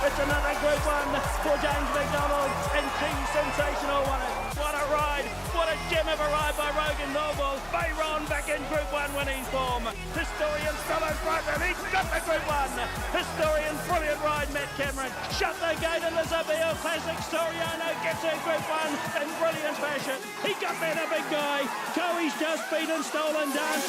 It's another Group 1 for James McDonald, and King Sensational won it. What a ride, what a gem of a ride by Rogan Norval. Bayron back in Group 1 winning form. Historian still in front, and he's got the Group 1. Historian, brilliant ride, Matt Cameron. Shut the gate in the Zabeel Classic. Soriano gets her Group 1 in brilliant fashion. He got there, the big guy. Coey's just beaten Stolen Dance.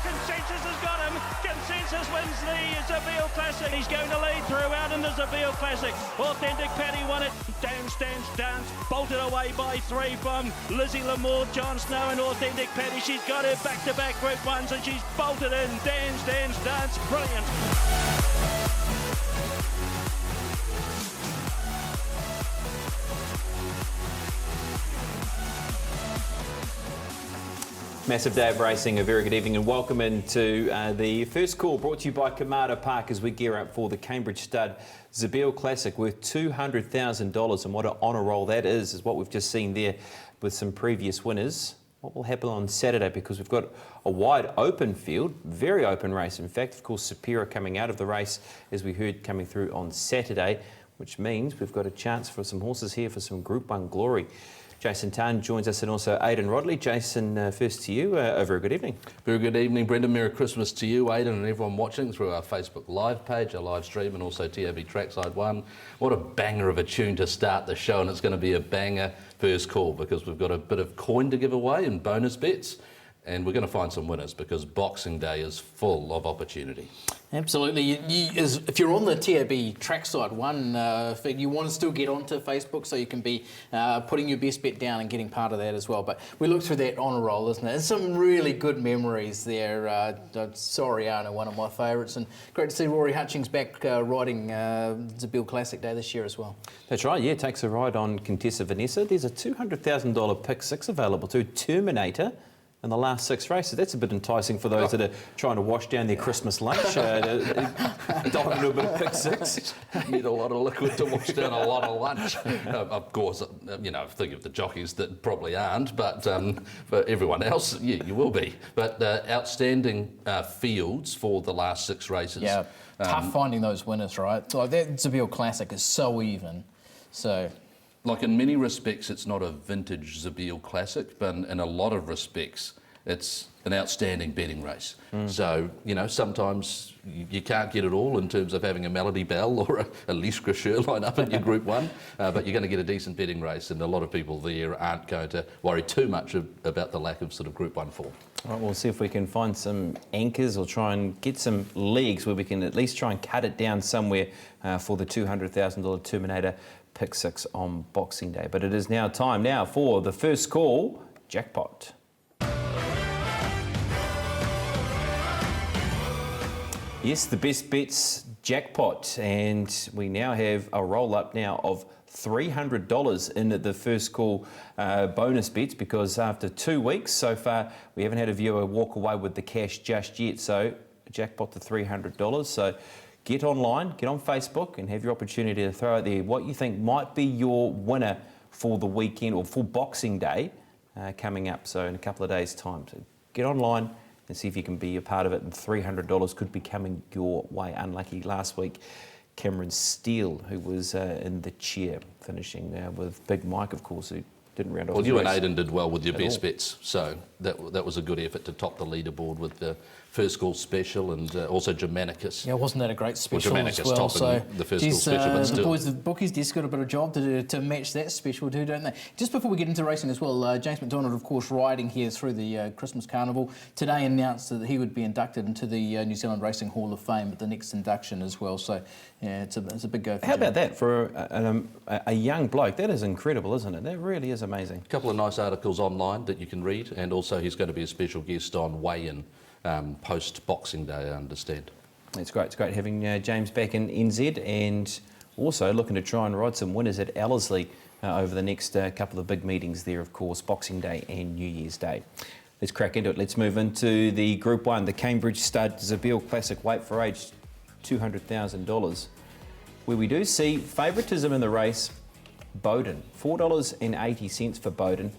Consensus has got him. Consensus wins the Zabeel Classic. He's going to lead throughout in the Zabeel Classic. Authentic Paddy won it. Dance, bolted away by 3 from Lizzie Lamour, Jon Snow and Authentic Paddy. She's got her back-to-back Group 1s and she's bolted in. Dance, brilliant. Massive day of racing. A very good evening and welcome into the first call brought to you by Kamada Park as we gear up for the Cambridge Stud Zabeel Classic worth $200,000, and what an honour roll that is what we've just seen there with some previous winners. What will happen on Saturday, because we've got a wide open field, very open race in fact. Of course, Sapira coming out of the race as we heard coming through on Saturday, which means we've got a chance for some horses here for some Group 1 glory. Jason Tan joins us and also Aidan Rodley. Jason, first to you. A very good evening. Very good evening, Brendan. Merry Christmas to you, Aidan, and everyone watching through our Facebook Live page, our live stream, and also TAB Trackside 1. What a banger of a tune to start the show, and it's going to be a banger first call because we've got a bit of coin to give away and bonus bets, and we're going to find some winners because Boxing Day is full of opportunity. Absolutely. If you're on the TAB Trackside 1 feed, you want to still get onto Facebook so you can be putting your best bet down and getting part of that as well. But we look through that honour roll, isn't it? There's some really good memories there. Soriano, one of my favourites, and great to see Rory Hutchings back riding Zabeel Classic Day this year as well. That's right, yeah, takes a ride on Contessa Vanessa. There's a $200,000 pick 6 available too, Terminator. In the last 6 races. That's a bit enticing for those that are trying to wash down their Christmas lunch. Dive into a bit of pick 6. You need a lot of liquid to wash down a lot of lunch. Of course, think of the jockeys that probably aren't, but for everyone else, yeah, you will be. But outstanding fields for the last 6 races. Yeah, tough finding those winners, right? So that Zabeel Classic is so even. So. Like in many respects, it's not a vintage Zabeel Classic, but in a lot of respects, it's an outstanding betting race. So, sometimes you can't get it all in terms of having a Melody Bell or a Lise Gracheur line up in your Group 1, but you're going to get a decent betting race, and a lot of people there aren't going to worry too much about the lack of sort of Group 1 form. All right, we'll see if we can find some anchors or try and get some leagues where we can at least try and cut it down somewhere for the $200,000 Terminator pick 6 on Boxing Day. But it is now time for the first call, jackpot. Yes, the best bets jackpot, and we now have a roll up now of $300 in the first call bonus bets, because after 2 weeks so far we haven't had a viewer walk away with the cash just yet. So jackpot to $300. So get online, get on Facebook and have your opportunity to throw out there what you think might be your winner for the weekend or for Boxing Day coming up. So in a couple of days' time. So get online and see if you can be a part of it, and $300 could be coming your way. Unlucky last week, Cameron Steele, who was in the chair, finishing with Big Mike, of course, who didn't round off. Well, you and Aidan did well with your best bets, so that was a good effort to top the leaderboard with the first call special, and also Germanicus. Yeah, wasn't that a great special Germanicus as well? So the first call special, but still. The boys, the bookies desk got a bit of job to do to match that special too, don't they? Just before we get into racing as well, James McDonald, of course, riding here through the Christmas Carnival, today announced that he would be inducted into the New Zealand Racing Hall of Fame at the next induction as well. So yeah, it's a big go for How about that for a young bloke? That is incredible, isn't it? That really is amazing. A couple of nice articles online that you can read, and also he's going to be a special guest on Weigh-In post-Boxing Day, I understand. It's great having James back in NZ, and also looking to try and ride some winners at Ellerslie over the next couple of big meetings there, of course, Boxing Day and New Year's Day. Let's crack into it. Let's move into the Group 1, the Cambridge Stud Zabeel Classic Weight for Age, $200,000, where we do see favouritism in the race. Bowden, $4.80 for Bowden.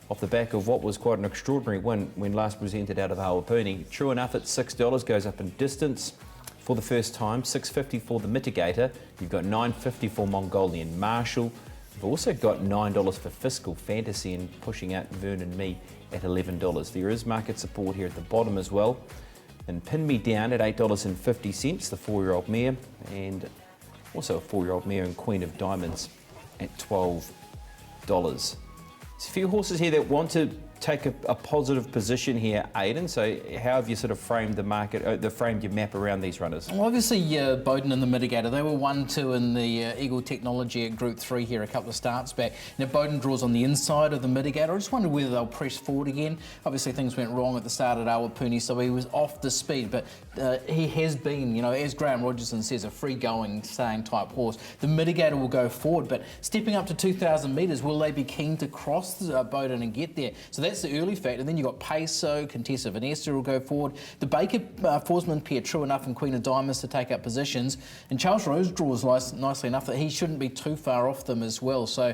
off the back of what was quite an extraordinary win when last presented out of Awapuni. True Enough at $6 goes up in distance for the first time, $6.50 for the Mitigator. You've got $9.50 for Mongolian Marshall. You've also got $9 for Fiscal Fantasy and pushing out Vernon Me at $11. There is market support here at the bottom as well. And Pin Me Down at $8.50, the 4-year-old mare, and also a 4-year-old mare and Queen of Diamonds at $12. There's a few horses here that want to take a positive position here, Aidan. So how have you sort of framed the market, framed your map around these runners? Well, obviously, Bowden and the Mitigator, they were 1-2 in the Eagle Technology at Group 3 here a couple of starts back. Now, Bowden draws on the inside of the Mitigator. I just wondered whether they'll press forward again. Obviously, things went wrong at the start at Awapuni, so he was off the speed. But he has been, as Graham Rogerson says, a free-going, staying type horse. The Mitigator will go forward, but stepping up to 2,000 metres, will they be keen to cross Bowden and get there? So that's the early factor. Then you've got Peso, Contessa Vanessa will go forward. The Baker Forsman pair, True Enough and Queen of Diamonds to take up positions. And Charles Rose draws nicely enough that he shouldn't be too far off them as well. So,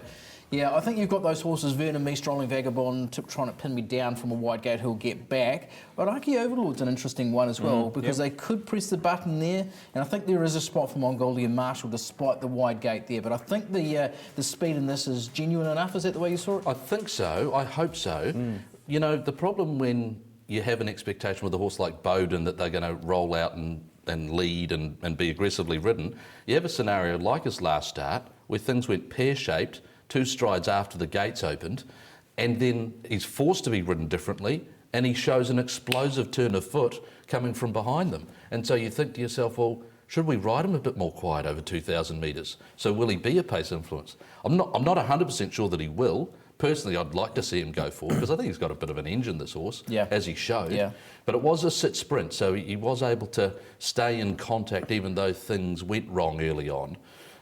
yeah, I think you've got those horses, Vernon Me, Strolling Vagabond, trying to pin me down from a wide gate who'll get back. But Archie Overlord's an interesting one as well because they could press the button there. And I think there is a spot for Mongolian Marshall despite the wide gate there. But I think the speed in this is genuine enough. Is that the way you saw it? I think so. I hope so. You know, the problem when you have an expectation with a horse like Bowden that they're going to roll out and lead and be aggressively ridden, you have a scenario like his last start where things went pear-shaped, 2 strides after the gates opened, and then he's forced to be ridden differently, and he shows an explosive turn of foot coming from behind them. And so you think to yourself, well, should we ride him a bit more quiet over 2,000 metres? So will he be a pace influence? I'm not 100% sure that he will. Personally, I'd like to see him go forward because I think he's got a bit of an engine, this horse, as he showed. Yeah. But it was a sit sprint, so he was able to stay in contact even though things went wrong early on.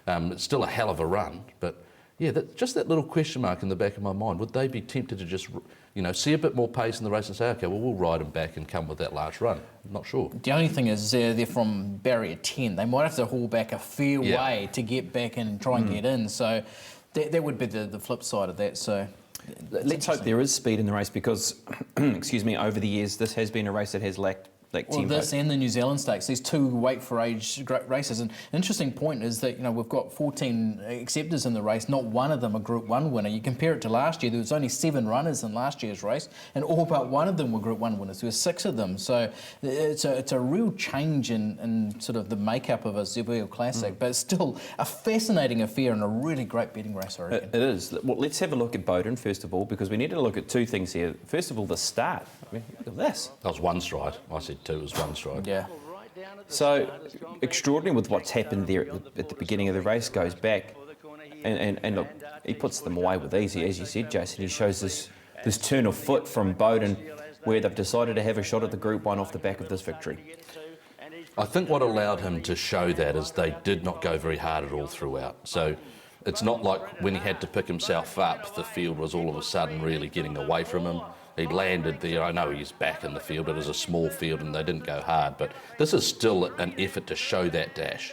It's still a hell of a run, but yeah, just that little question mark in the back of my mind. Would they be tempted to just, see a bit more pace in the race and say, OK, well, we'll ride him back and come with that last run? I'm not sure. The only thing is they're from barrier 10. They might have to haul back a fair way to get back and try and get in. So that would be the flip side of that. So let's hope there is speed in the race because, excuse me, over the years, this has been a race that has lacked tempo. This and the New Zealand Stakes, these 2 weight for age races. And an interesting point is that we've got 14 acceptors in the race. Not one of them a Group 1 winner. You compare it to last year, there was only 7 runners in last year's race, and all but one of them were Group 1 winners. There were 6 of them. So it's a real change in sort of the makeup of a Zebel Classic, but it's still a fascinating affair and a really great betting race, I reckon. It is. Well, let's have a look at Bowden first of all, because we need to look at 2 things here. First of all, the start. I mean, look at this. That was 1 stride. I said 2 was 1 stride. Yeah. So extraordinary with what's happened there at the beginning of the race. Goes back and look, he puts them away with easy, as you said, Jason. He shows this turn of foot from Bowden where they've decided to have a shot at the Group 1 off the back of this victory. I think what allowed him to show that is they did not go very hard at all throughout. So it's not like when he had to pick himself up, the field was all of a sudden really getting away from him. He landed there. I know he's back in the field. It is a small field and they didn't go hard, but this is still an effort to show that dash.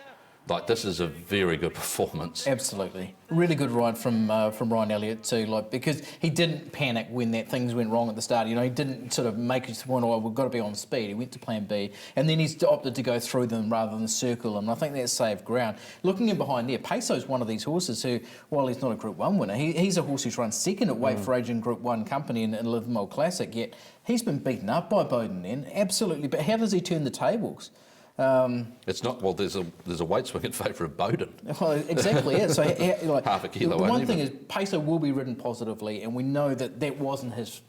Like, this is a very good performance. Absolutely. Really good ride from Ryan Elliott too, because he didn't panic when things went wrong at the start. He didn't sort of make it to the point, we've got to be on speed. He went to plan B, and then he's opted to go through them rather than circle them. And I think that saved ground. Looking in behind there, Peso's one of these horses who, while he's not a Group 1 winner, he's a horse who's run second at weight for age in Group 1 company in Livermore Classic, yet he's been beaten up by Bowden then, absolutely. But how does he turn the tables? It's not, well, there's a weight swing in favour of Bowden. Well, exactly, yeah. So half a kilo. The one thing is, Peso will be ridden positively, and we know that wasn't his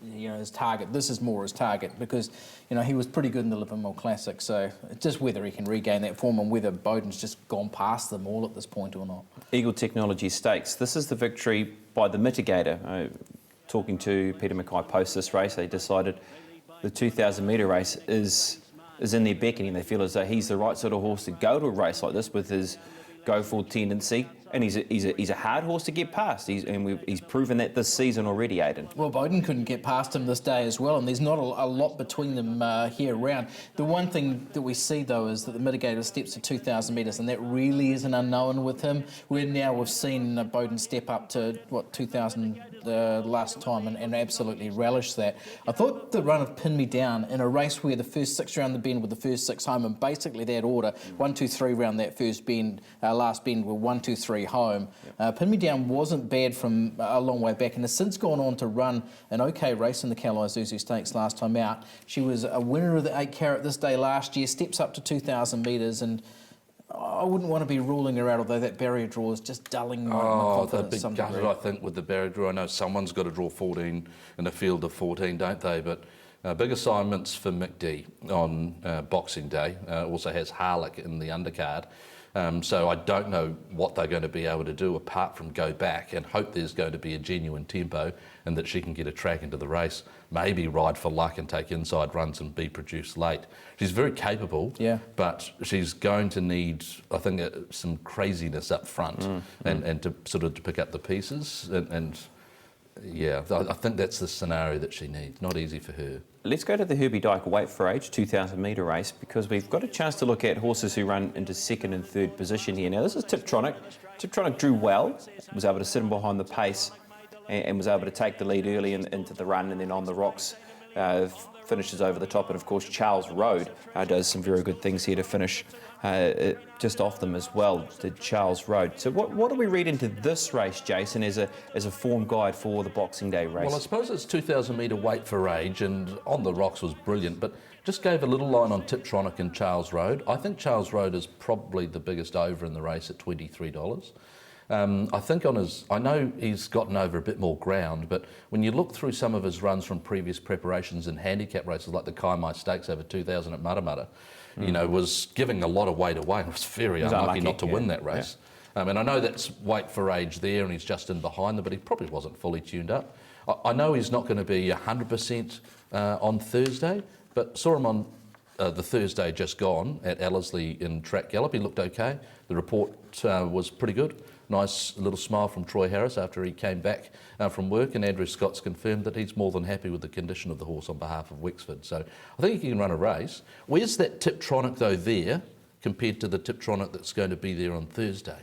target. This is more his target because he was pretty good in the Livermore Classic. So it's just whether he can regain that form and whether Bowden's just gone past them all at this point or not. Eagle Technology Stakes. This is the victory by the Mitigator. Talking to Peter Mackay post this race, they decided the 2,000 metre race is in their beckoning. They feel as though he's the right sort of horse to go to a race like this with his go-forward tendency. and he's a hard horse to get past. He's proven that this season already, Aidan. Well, Bowden couldn't get past him this day as well, and there's not a lot between them here around. The one thing that we see, though, is that the mitigator steps to 2,000 metres, and that really is an unknown with him. We've seen Bowden step up to, 2,000 last time and absolutely relish that. I thought the run of Pin Me Down in a race where the first 6 round the bend with the first 6 home, and basically that order, 1, 2, 3 round that first bend, last bend were 1, 2, 3 home. Pin Me Down wasn't bad from a long way back, and has since gone on to run an okay race in the Cal Isuzu Stakes last time out. She was a winner of the 8 Carat this day last year, steps up to 2,000 metres, and I wouldn't want to be ruling her out, although that barrier draw is just dulling my confidence to some They'd be degree. gutted, I think, with the barrier draw. I know someone's got to draw 14 in a field of 14, don't they? But big assignments for Mick D on Boxing Day. Also has Harlech in the undercard. So I don't know what they're going to be able to do apart from go back and hope there's going to be a genuine tempo and that she can get a track into the race, maybe ride for luck and take inside runs and be produced late. She's very capable, but she's going to need, I think, some craziness up front and to sort of to pick up the pieces and yeah, I think that's the scenario that she needs. Not easy for her. Let's go to the Herbie Dyke Weight for Age 2,000 metre race, because we've got a chance to look at horses who run into 2nd and 3rd position here. Now, this is Tiptronic. Tiptronic drew well, was able to sit him behind the pace and was able to take the lead early into the run, and then on the rocks finishes over the top. And of course, Charles Road does some very good things here to finish just off them as well, did Charles Road. So what do we read into this race, Jason, as a form guide for the Boxing Day race? Well, I suppose it's 2,000 metre weight for age, and on the rocks was brilliant, but just gave a little line on Tiptronic and Charles Road. I think Charles Road is probably the biggest over in the race at $23. I think I know he's gotten over a bit more ground, but when you look through some of his runs from previous preparations in handicap races like the Kaimai Stakes over 2,000 at Matamata, you know, was giving a lot of weight away and was very unlucky not to win that race. And I know that's weight for age there, and he's just in behind them, but he probably wasn't fully tuned up. I know he's not going to be 100% on Thursday, but saw him on the Thursday just gone at Ellerslie in track gallop. He looked okay. The report was pretty good. Nice little smile from Troy Harris after he came back from work, and Andrew Scott's confirmed that he's more than happy with the condition of the horse on behalf of Wexford. So I think he can run a race. Where's that Tiptronic though there compared to the Tiptronic that's going to be there on Thursday?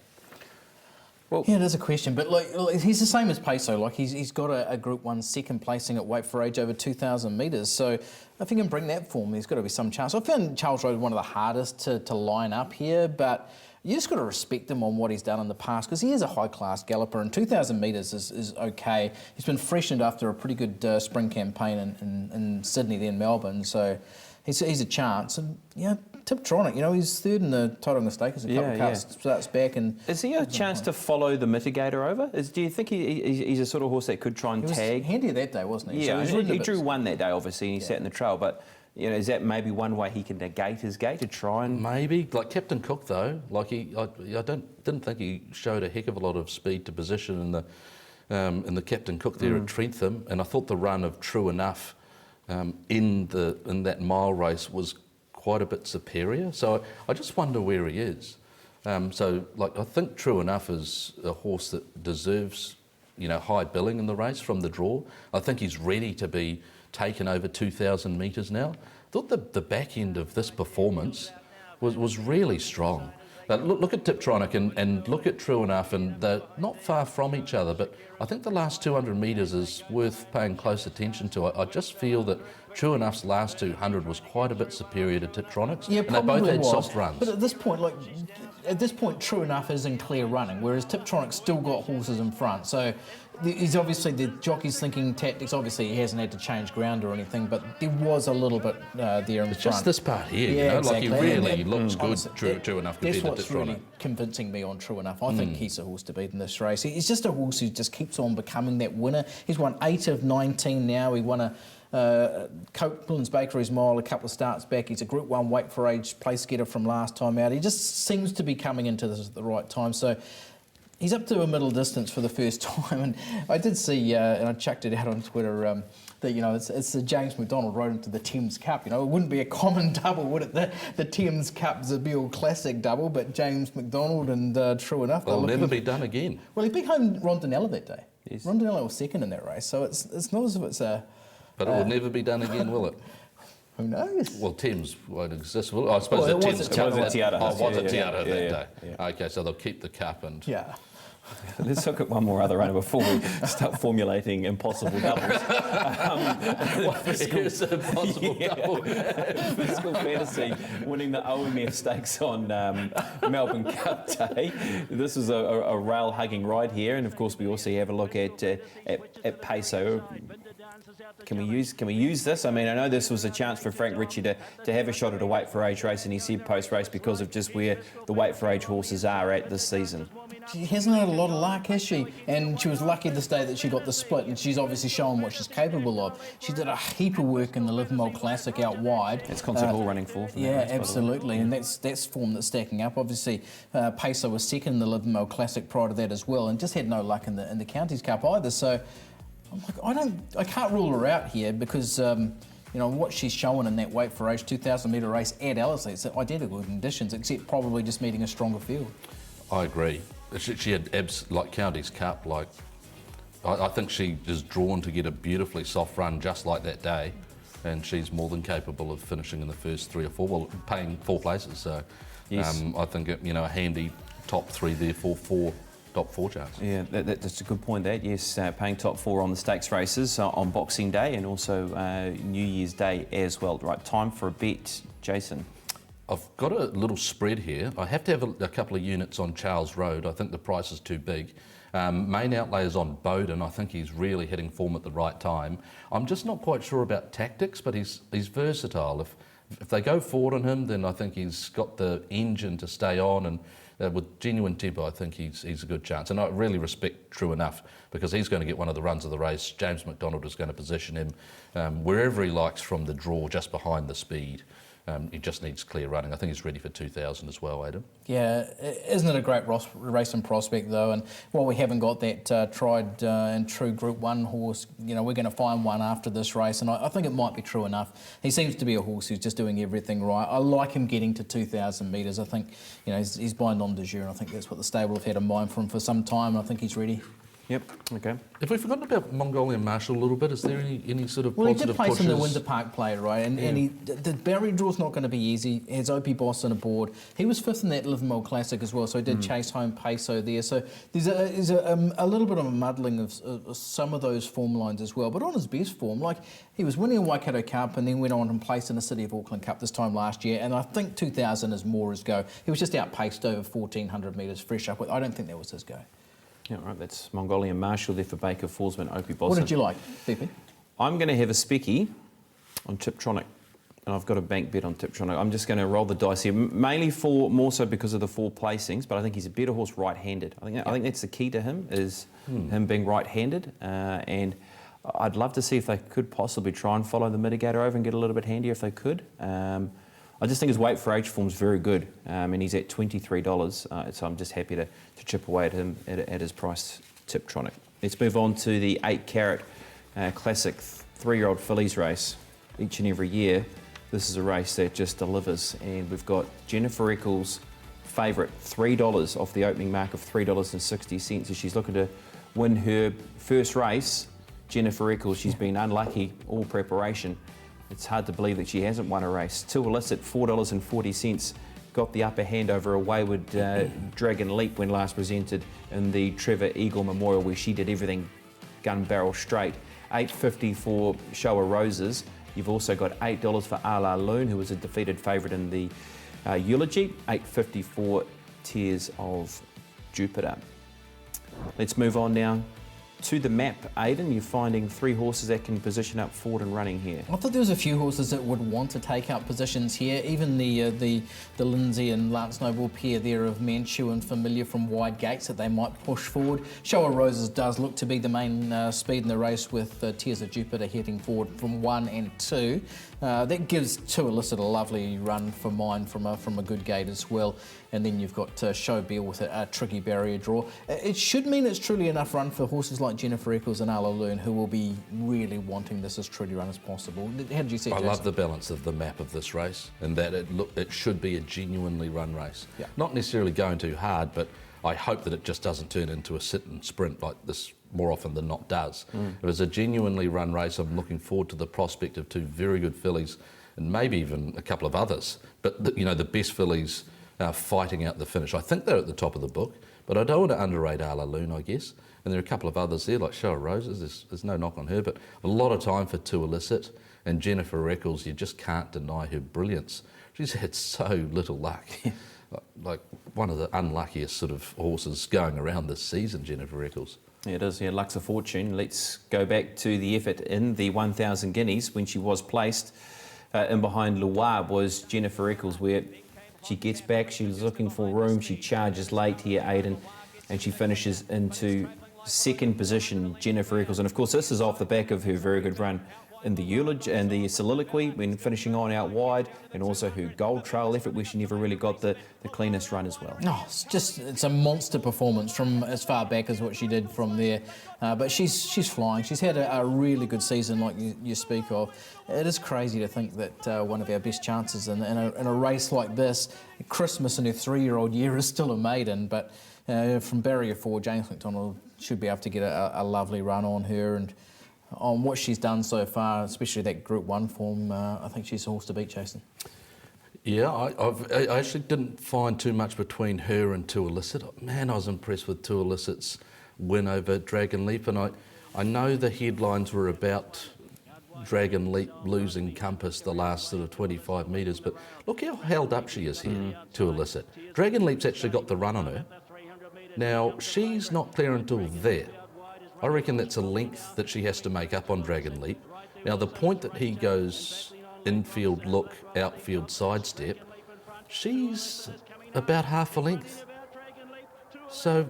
Well, yeah, it is a question, but like he's the same as Peso. Like he's got a Group 1 second placing at weight for age over 2,000 metres. So if he can bring that form, there's got to be some chance. I found Charles Road one of the hardest to line up here, but you just got to respect him on what he's done in the past, because he is a high-class galloper, and 2,000 metres is okay. He's been freshened after a pretty good spring campaign in Sydney, then Melbourne, so he's a chance. And yeah, Tiptronic, you know, he's 3rd in the Tauranga Stakes as a couple of cars starts back. And is he a chance to follow the mitigator over? Do you think he's a sort of horse that could try and tag? He was handy that day, wasn't he? Yeah, so he drew one that day, obviously, and he sat in the trail, but you know, is that maybe one way he can negate his gate to try and... Maybe. Like Captain Cook, though, like I didn't think he showed a heck of a lot of speed to position in the Captain Cook there at Trentham, and I thought the run of True Enough in that mile race was quite a bit superior. So I just wonder where he is. So, like, I think True Enough is a horse that deserves, you know, high billing in the race from the draw. I think he's ready to be taken over 2,000 metres now. I thought the back end of this performance was really strong. Look at Tiptronic and look at True Enough, and they're not far from each other, but I think the last 200 metres is worth paying close attention to. I just feel that True Enough's last 200 was quite a bit superior to Tiptronic's, yeah, and they both had soft runs. But at this point, True Enough is in clear running, whereas Tiptronic's still got horses in front. So he's obviously, the jockey's thinking tactics. Obviously, he hasn't had to change ground or anything, but there was a little bit there in front. It's just this part here, yeah, you know, exactly. like he really looks good, Honestly, True Enough compared to Tiptronic. That's what's really convincing me on True Enough. I think he's a horse to beat in this race. He's just a horse who just keeps on becoming that winner. He's won 8 of 19 now. He won a Copeland's Bakery's Mile a couple of starts back. He's a Group 1 weight for age place getter from last time out. He just seems to be coming into this at the right time. So he's up to a middle distance for the first time. And I did see, and I chucked it out on Twitter, that it's the James McDonald rode into the Thames Cup. It wouldn't be a common double, would it? The Thames Cup Zabeel Classic double, but James McDonald and true enough, It'll never be done again. Well, he beat home Rondinella that day. Yes. Rondinella was second in that race, so it's not as if it's a. But it will never be done again, will it? Who knows? Well, Thames won't exist. Well, I suppose Well, the it Thames was Cup. at Te Ara. It was at Te Ara. Oh, it was at Yeah, Te Ara yeah, that day. Okay, so they'll keep the cup and. Yeah. Let's look at one more other runner before we start formulating impossible doubles. Here's a possible double. Fiscal Fantasy winning the OMF Stakes on Melbourne Cup Day. This is a rail-hugging ride here, and of course we also have a look at Peso. Can we use this? I mean, I know this was a chance for Frank Ritchie to have a shot at a weight for age race, and he said post-race because of just where the weight for age horses are at this season. She hasn't had a lot of luck, has she? And she was lucky this day that she got the split, and she's obviously shown what she's capable of. She did a heap of work in the Livermore Classic out wide. It's Concert Hall running fourth. Yeah, absolutely, and that's form that's stacking up. Obviously, Peso was second in the Livermore Classic prior to that as well, and just had no luck in the Counties Cup either. So, I can't rule her out here because. What she's showing in that weight for age 2,000 metre race at Ellerslie, it's identical conditions, except probably just meeting a stronger field. I agree. She had like Counties Cup. Like, I think she is drawn to get a beautifully soft run just like that day, and she's more than capable of finishing in the first 3 or 4, well, paying 4 places. So, yes. I think a handy top 3 there for 4. Top 4 chance. Yeah, that's a good point. That yes, paying top 4 on the stakes races on Boxing Day and also New Year's Day as well. Right, time for a bet, Jason. I've got a little spread here. I have to have a couple of units on Charles Road. I think the price is too big. Main outlay is on Bowden. I think he's really hitting form at the right time. I'm just not quite sure about tactics, but he's versatile. If they go forward on him, then I think he's got the engine to stay on, and with genuine tempo, I think he's a good chance. And I really respect True Enough because he's going to get one of the runs of the race. James McDonald is going to position him wherever he likes from the draw, just behind the speed. He just needs clear running. I think he's ready for 2,000 as well, Adam. Yeah, isn't it a great racing prospect though? And while we haven't got that tried and true Group 1 horse, we're going to find one after this race, and I think it might be True Enough. He seems to be a horse who's just doing everything right. I like him getting to 2,000 metres. I think he's by nom de jour, and I think that's what the stable have had in mind for him for some time. I think he's ready. Yep. Okay. Have we forgotten about Mongolian Marshall a little bit? Is there any sort of Well, he positive did place pushes? in the Windsor Park Play, right? And the Barry draw's not going to be easy. He has Opie Boss on a board. He was 5th in that Livermore Classic as well, so he did chase home Peso there. So there's a little bit of a muddling of some of those form lines as well. But on his best form, like he was winning a Waikato Cup and then went on and placed in the City of Auckland Cup this time last year. And I think 2,000 is more his go. He was just outpaced over 1,400 metres fresh up. I don't think that was his go. Yeah, right. That's Mongolian Marshall there for Baker Forsman, Opie Bosson. What did you like, BP? I'm going to have a specky on Tiptronic, and I've got a bank bet on Tiptronic. I'm just going to roll the dice here, mainly more so because of the 4 placings, but I think he's a better horse right-handed. I think that's the key to him, is him being right-handed, and I'd love to see if they could possibly try and follow the mitigator over and get a little bit handier if they could. I just think his weight for age form's very good, and he's at $23, so I'm just happy to chip away at him at his price, Tiptronic. Let's move on to the 8 carat classic 3-year-old fillies race. Each and every year, this is a race that just delivers, and we've got Jennifer Eccles, favourite, $3 off the opening mark of $3.60. As she's looking to win her first race, Jennifer Eccles, she's been unlucky all preparation. It's hard to believe that she hasn't won a race. Till Illicit, $4.40, got the upper hand over a wayward Dragon Leap when last presented in the Trevor Eagle Memorial, where she did everything gun barrel straight. $8.50 for Show of Roses. You've also got $8 for A La Lune, who was a defeated favourite in the Eulogy. $8.50 for Tears of Jupiter. Let's move on now to the map, Aidan. You're finding 3 horses that can position up forward and running here. I thought there was a few horses that would want to take up positions here. Even the Lindsay and Lance Noble pair there of Manchu and Familiar from wide gates that they might push forward. Show of Roses does look to be the main speed in the race, with Tears of Jupiter heading forward from 1 and 2. That gives To Illicit a lovely run for mine from a good gate as well. And then you've got Show Beal with a tricky barrier draw. It should mean it's truly enough run for horses like like Jennifer Eccles and Ala Loon who will be really wanting this as truly run as possible. How did you see it, I Jason? love the balance of the map of this race, and that it should be a genuinely run race. Yeah. Not necessarily going too hard, but I hope that it just doesn't turn into a sit and sprint like this more often than not does. If it's a genuinely run race, I'm looking forward to the prospect of two very good fillies, and maybe even a couple of others. But the best fillies fighting out the finish. I think they're at the top of the book, but I don't want to underrate Ala Loon, I guess. And there are a couple of others there, like Show of Roses. There's no knock on her, but a lot of time for To Illicit. And Jennifer Eccles, you just can't deny her brilliance. She's had so little luck. Like one of the unluckiest sort of horses going around this season, Jennifer Eccles. Yeah, it is. Yeah, Luck's a Fortune. Let's go back to the effort in the 1,000 guineas when she was placed in behind Loire was Jennifer Eccles, where she gets back, she's looking for room, she charges late here, Aidan, and she finishes into second position, Jennifer Eccles. And of course, this is off the back of her very good run in the Eulogy and the Soliloquy when finishing on out wide, and also her Gold Trail effort where she never really got the cleanest run as well. No, it's a monster performance from as far back as what she did from there. But she's flying. She's had a really good season, like you speak of. It is crazy to think that one of our best chances in a race like this, Christmas in her 3-year-old year, is still a maiden. But from barrier 4, James McDonald should be able to get a lovely run on her, and on what she's done so far, especially that Group 1 form, I think she's a horse to beat, Jason. Yeah, I actually didn't find too much between her and To Illicit. Man, I was impressed with To Illicit's win over Dragon Leap, and I know the headlines were about Dragon Leap losing compass the last sort of 25 metres, but look how held up she is here, To Illicit. Dragon Leap's actually got the run on her. Now, she's not clear until there. I reckon that's a length that she has to make up on Dragon Leap. Now, the point that he goes infield look, outfield sidestep, she's about half a length. So,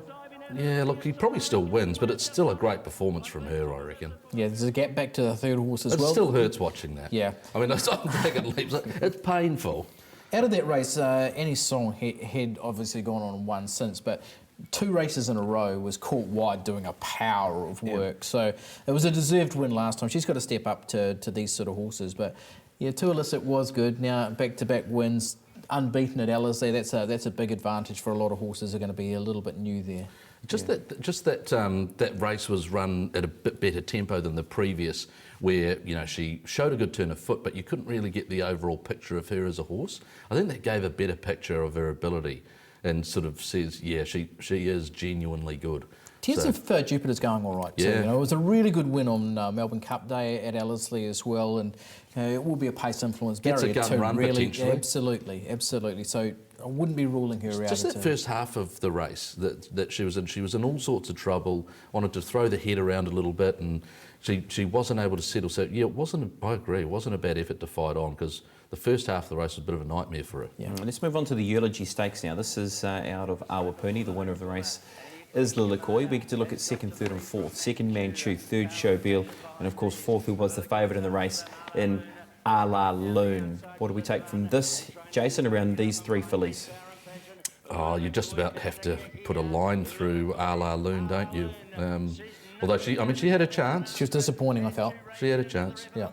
yeah, look, he probably still wins, but it's still a great performance from her, I reckon. Yeah, there's a gap back to the third horse as It well. still hurts watching that. Yeah. I mean, it's on Dragon Leap, it's painful. Out of that race, Annie Song had obviously gone on one since, but 2 races in a row was caught wide doing a power of work. So it was a deserved win last time. She's got to step up to these sort of horses. But yeah, To Illicit was good. Now back-to-back wins, unbeaten at Ellerslie. That's a big advantage for a lot of horses who are going to be a little bit new there. That race was run at a bit better tempo than the previous, where she showed a good turn of foot, but you couldn't really get the overall picture of her as a horse. I think that gave a better picture of her ability, and sort of says, yeah, she is genuinely good. Tears of Jupiter's going all right too. Yeah. It was a really good win on Melbourne Cup Day at Ellerslie as well, and it will be a pace influence. Gets a barrier gun two, run really, potentially. absolutely. So I wouldn't be ruling her out. Just that first half of the race that she was in all sorts of trouble, wanted to throw the head around a little bit, and she wasn't able to settle. So yeah, I agree, it wasn't a bad effort to fight on, because the first half of the race was a bit of a nightmare for her. Yeah. Let's move on to the Eulogy Stakes now. This is out of Awapuni. The winner of the race is Lilikoi. We get to look at second, third and fourth. Second, Manchu. Third, Showbill. And of course, fourth, who was the favourite in the race, in Ala Loon. What do we take from this, Jason, around these 3 fillies? Oh, you just about have to put a line through Ala Loon, don't you? Although she had a chance. She was disappointing, I felt. She had a chance. Yeah.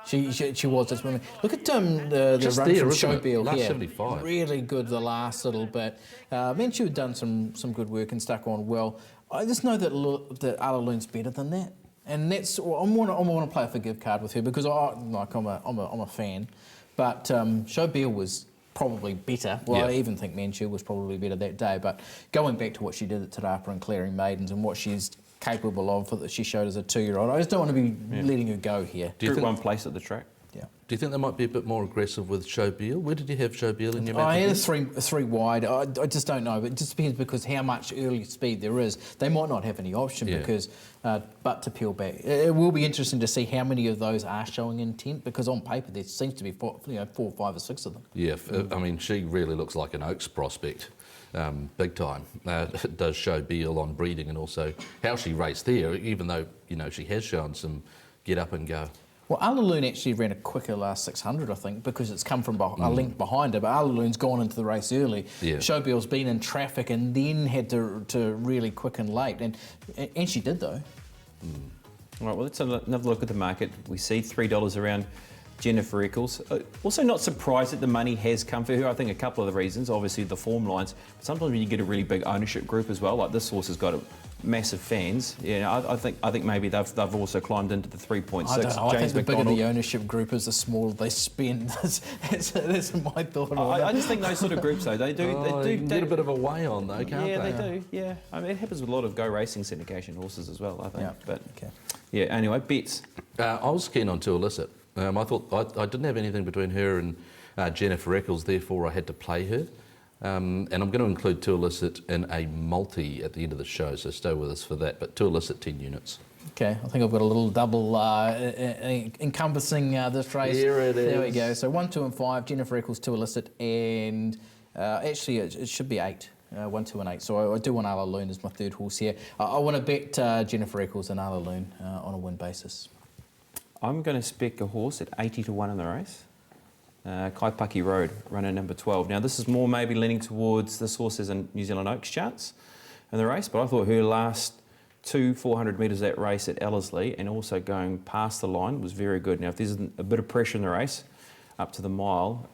She was disappointing. Look at the Just run there, from isn't it? Showbill Last here. 75. Really good the last little bit. Manchu had done some good work and stuck on well. I just know that Ala Loon's better than that. And that's I want to play a forgive card with her, because I'm a fan. But Showbill was probably better. Well, Yeah. I even think Manchu was probably better that day. But going back to what she did at Te Rapa and clearing maidens and what she's capable of, that she showed as a 2-year-old, I just don't want to be letting her go here. Group 1 place at the track. Yeah. Do you think they might be a bit more aggressive with Showbill? Where did you have Showbill in your map? I had again? a three wide. I just don't know. It just depends, because how much early speed there is. They might not have any option, Yeah. because but to peel back. It will be interesting to see how many of those are showing intent, because on paper there seems to be 4, 5 or 6 of them. Yeah, I mean, she really looks like an Oaks prospect, big time. Does Showbill on breeding, and also how she raced there, even though she has shown some get up and go. Well, Ala Loon actually ran a quicker last 600, I think, because it's come from a length behind her. But Ala Loon's gone into the race early. Yeah. Showbill's been in traffic and then had to really quicken late, and she did though. All right, well, let's have another look at the market. We see $3 around Jennifer Eccles. Also not surprised that the money has come for her. I think a couple of the reasons, obviously the form lines, but sometimes when you get a really big ownership group as well, like this horse has got massive fans. Yeah, I think maybe they've also climbed into the 3.6. I don't know. I think the bigger McDonald. the ownership group is, the smaller they spend. That's my thought on it. I just think those sort of groups, though, they do You can get a bit of a way on though, can't yeah, they? they do. Yeah, I mean, it happens with a lot of Go Racing syndication horses as well, I think. Yeah. But Okay. yeah, anyway, bets. I was keen on To Illicit. I thought I didn't have anything between her and Jennifer Eccles, therefore I had to play her. And I'm going to include To Illicit in a multi at the end of the show, so stay with us for that. But To Illicit, 10 units. Okay, I think I've got a little double encompassing this race. Here it There we is. go. So 1, 2 and 5, Jennifer Eccles, To Illicit, and actually it should be 8. 1, 2 and 8. So I do want Ala Loon as my third horse here. I want to bet Jennifer Eccles and Ala Loon on a win basis. I'm going to spec a horse at 80 to 1 in the race. Kaipaki Road, runner number 12. Now, this is more maybe leaning towards this horse as a New Zealand Oaks chance in the race, but I thought her last 400 metres of that race at Ellerslie and also going past the line was very good. Now, if there's a bit of pressure in the race up to the mile,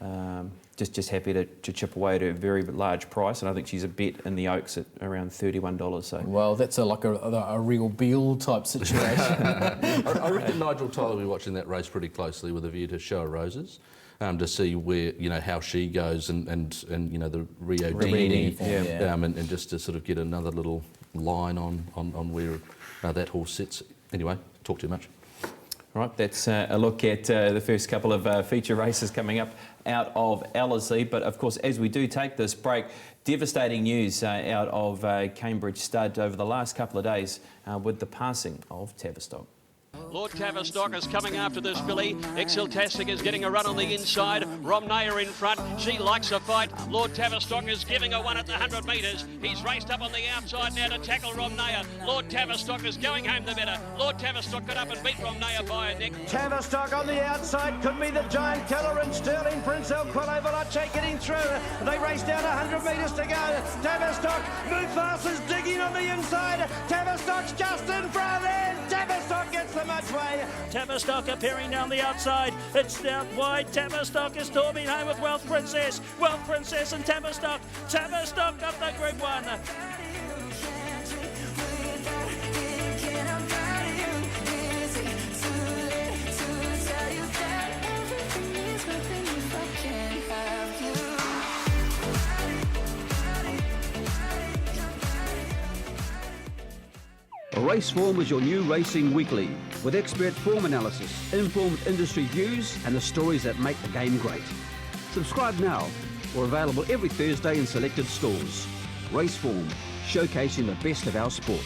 just happy to chip away at a very large price, and I think she's a bet in the Oaks at around $31. So. Well, that's like a real Beale type situation. I reckon Nigel Tyler will be watching that race pretty closely with a view to Show of Roses. To see where, how she goes and the Rio Dini, yeah. and just to sort of get another little line on where that horse sits. Anyway, talk too much. Right, that's a look at the first couple of feature races coming up out of Ellerslie. But of course, as we do take this break, devastating news out of Cambridge Stud over the last couple of days with the passing of Tavistock. Lord Tavistock is coming after this filly. Exultastic is getting a run on the inside. Romnaya in front. She likes a fight. Lord Tavistock is giving a one at the 100 metres. He's raced up on the outside now to tackle Romnaya. Lord Tavistock is going home the better. Lord Tavistock got up and beat Romnaya by a neck. Tavistock on the outside could be the giant killer, and Sterling Prince El Quillo Veloce getting through. They race down 100 metres to go. Tavistock, Mufas is digging on the inside. Tavistock's just in front, and Tavistock gets the much way. Tavistock appearing down the outside. It's out wide. Tavistock is storming home with Wealth Princess. Wealth Princess and Tavistock. Tavistock up the Group 1. Raceform is your new racing weekly, with expert form analysis, informed industry views, and the stories that make the game great. Subscribe now, or available every Thursday in selected stores. Raceform, showcasing the best of our sport.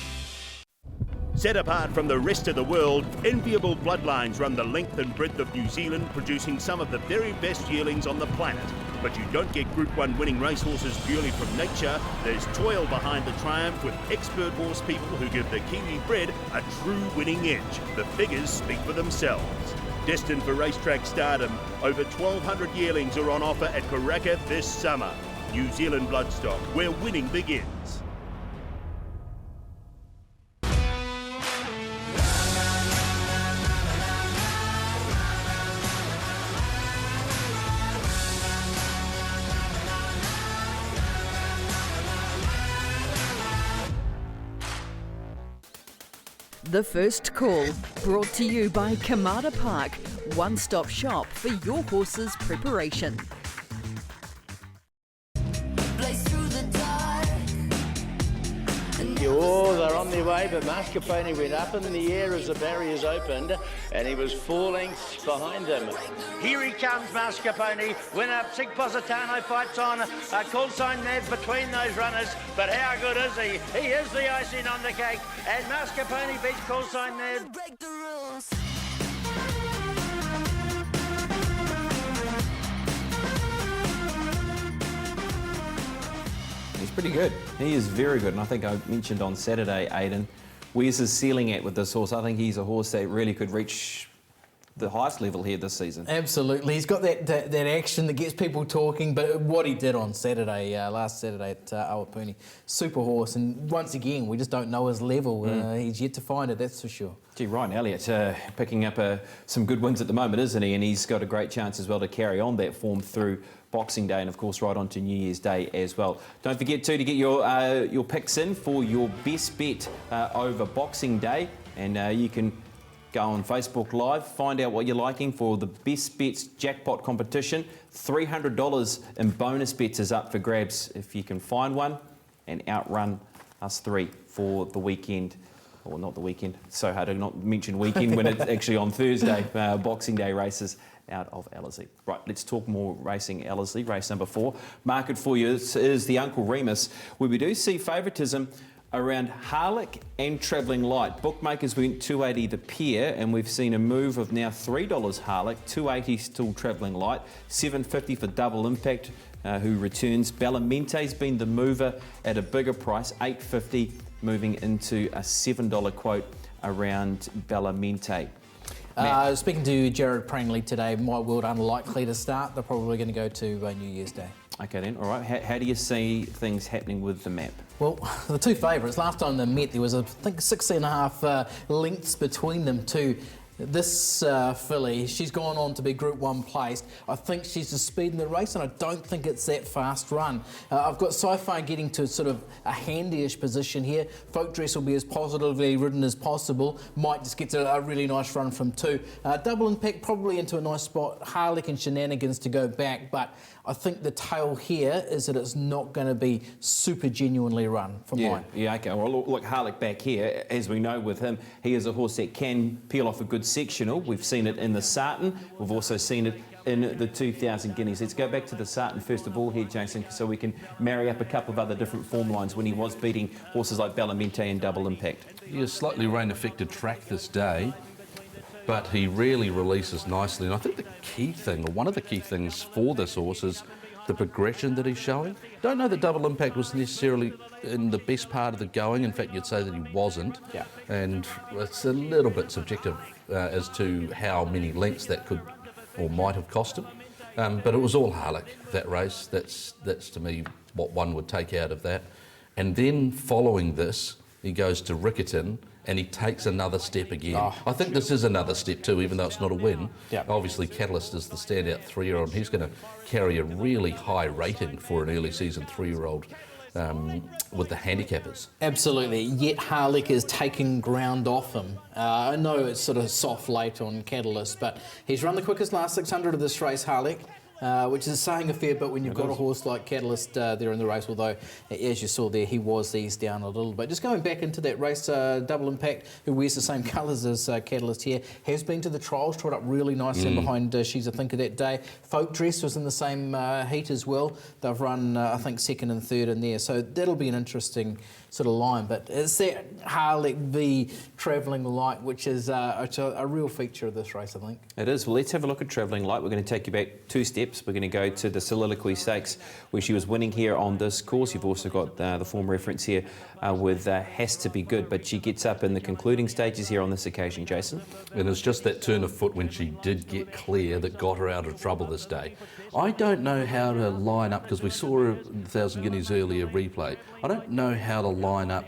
Set apart from the rest of the world, enviable bloodlines run the length and breadth of New Zealand, producing some of the very best yearlings on the planet. But you don't get Group 1 winning racehorses purely from nature. There's toil behind the triumph with expert horse people who give the Kiwi bred a true winning edge. The figures speak for themselves. Destined for racetrack stardom, over 1,200 yearlings are on offer at Karaka this summer. New Zealand Bloodstock, where winning begins. The First Call, brought to you by Kamada Park, one-stop shop for your horse's preparation. Oh, they're on their way, but Mascarpone went up in the air as the barriers opened, and he was 4 lengths behind him. Here he comes, Mascarpone. Winner, Sig Positano fights on. Call sign Mav between those runners, but how good is he? He is the icing on the cake, and Mascarpone beats Call sign Mav. Break the rules. He's pretty good. He is very good, and I think I mentioned on Saturday, Aidan, where's his ceiling at with this horse? I think he's a horse that really could reach the highest level here this season. Absolutely, he's got that action that gets people talking. But what he did on Saturday, last Saturday at Awapuni, super horse, and once again we just don't know his level. He's yet to find it, that's for sure. Gee, Ryan Elliott picking up some good wins at the moment, isn't he? And he's got a great chance as well to carry on that form through Boxing Day and of course right on to New Year's Day as well. Don't forget to get your picks in for your best bet over Boxing Day, and you can go on Facebook Live, find out what you're liking for the Best Bets Jackpot competition. $300 in bonus bets is up for grabs if you can find one and outrun us three for the weekend. Or not the weekend, so hard to not mention weekend when it's actually on Thursday, Boxing Day races out of Ellerslie. Right, let's talk more racing Ellerslie, race number 4. Market for you is the Uncle Remus, where we do see favouritism around Harlech and Travelling Light. Bookmakers went $2.80 the pair, and we've seen a move of now $3 Harlech, $2.80 still Travelling Light, $7.50 for Double Impact, who returns. Bellamente's been the mover at a bigger price, $8.50, moving into a $7 quote around Bellamente. Speaking to Jared Prangley today, My World unlikely to start. They're probably going to go to New Year's Day. Okay then, all right. How do you see things happening with the map? Well, the two favourites, last time they met there was, I think, 6.5 lengths between them too. This filly, she's gone on to be Group 1 placed. I think she's the speed in the race, and I don't think it's that fast run. I've got Sci-Fi getting to sort of a handyish position here. Folk Dress will be as positively ridden as possible. Might just get to a really nice run from 2. Double Impact probably into a nice spot. Harlech and Shenanigans to go back, but I think the tale here is that it's not going to be super genuinely run for mine. Yeah, okay. Well, look, Harlech back here, as we know with him, he is a horse that can peel off a good sectional. We've seen it in the Sarton. We've also seen it in the 2000 Guineas. Let's go back to the Sarton first of all here, Jason, so we can marry up a couple of other different form lines when he was beating horses like Bellamente and Double Impact. He is slightly rain-affected track this day, but he really releases nicely. And I think the key thing, or one of the key things for this horse, is the progression that he's showing. Don't know that Double Impact was necessarily in the best part of the going. In fact, you'd say that he wasn't. Yeah. And it's a little bit subjective as to how many lengths that could or might have cost him. But it was all Harlech, that race. That's to me what one would take out of that. And then following this, he goes to Riccarton, and he takes another step again. I think this is another step too, even though it's not a win. Yeah. Obviously, Catalyst is the standout 3-year-old. He's going to carry a really high rating for an early season 3-year-old with the handicappers. Absolutely, yet Harlech is taking ground off him. I know it's sort of soft late on Catalyst, but he's run the quickest last 600 of this race, Harlech. Which is saying a fair bit when you've got a horse like Catalyst there in the race, although, as you saw there, he was eased down a little bit. Just going back into that race, Double Impact, who wears the same colours as Catalyst here, has been to the trials, trot up really nicely behind She's a Thinker that day. Folk Dress was in the same heat as well. They've run, I think, 2nd and 3rd in there, so that'll be an interesting sort of line. But it's that Harlech v Travelling Light, which is a real feature of this race, I think. It is. Well, let's have a look at Travelling Light. We're going to take you back 2 steps. We're going to go to the Soliloquy Stakes, where she was winning here on this course. You've also got the form reference here with Has to Be Good, but she gets up in the concluding stages here on this occasion, Jason. And it's just that turn of foot when she did get clear that got her out of trouble this day. I don't know how to line up, because we saw her 1,000 Guineas earlier replay. I don't know how to line up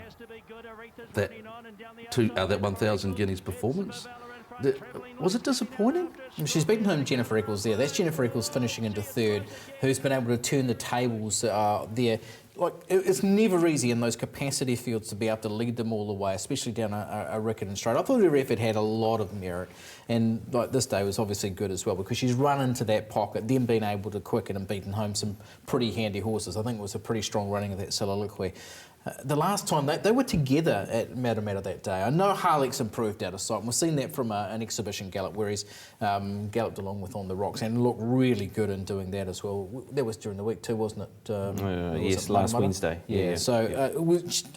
that 1,000 Guineas performance. Was it disappointing? She's beaten home Jennifer Eccles there. That's Jennifer Eccles finishing into 3rd, who's been able to turn the tables there. Like, it's never easy in those capacity fields to be able to lead them all the way, especially down a Riccarton straight. I thought her effort had a lot of merit, and like this day was obviously good as well, because she's run into that pocket, then been able to quicken and beaten home some pretty handy horses. I think it was a pretty strong running of that Soliloquy. The last time they were together at Matamata that day. I know Harlech's improved out of sight, and we've seen that from an exhibition gallop where he's galloped along with On the Rocks and looked really good in doing that as well. That was during the week too, wasn't it? Yes, last Wednesday. Yeah. So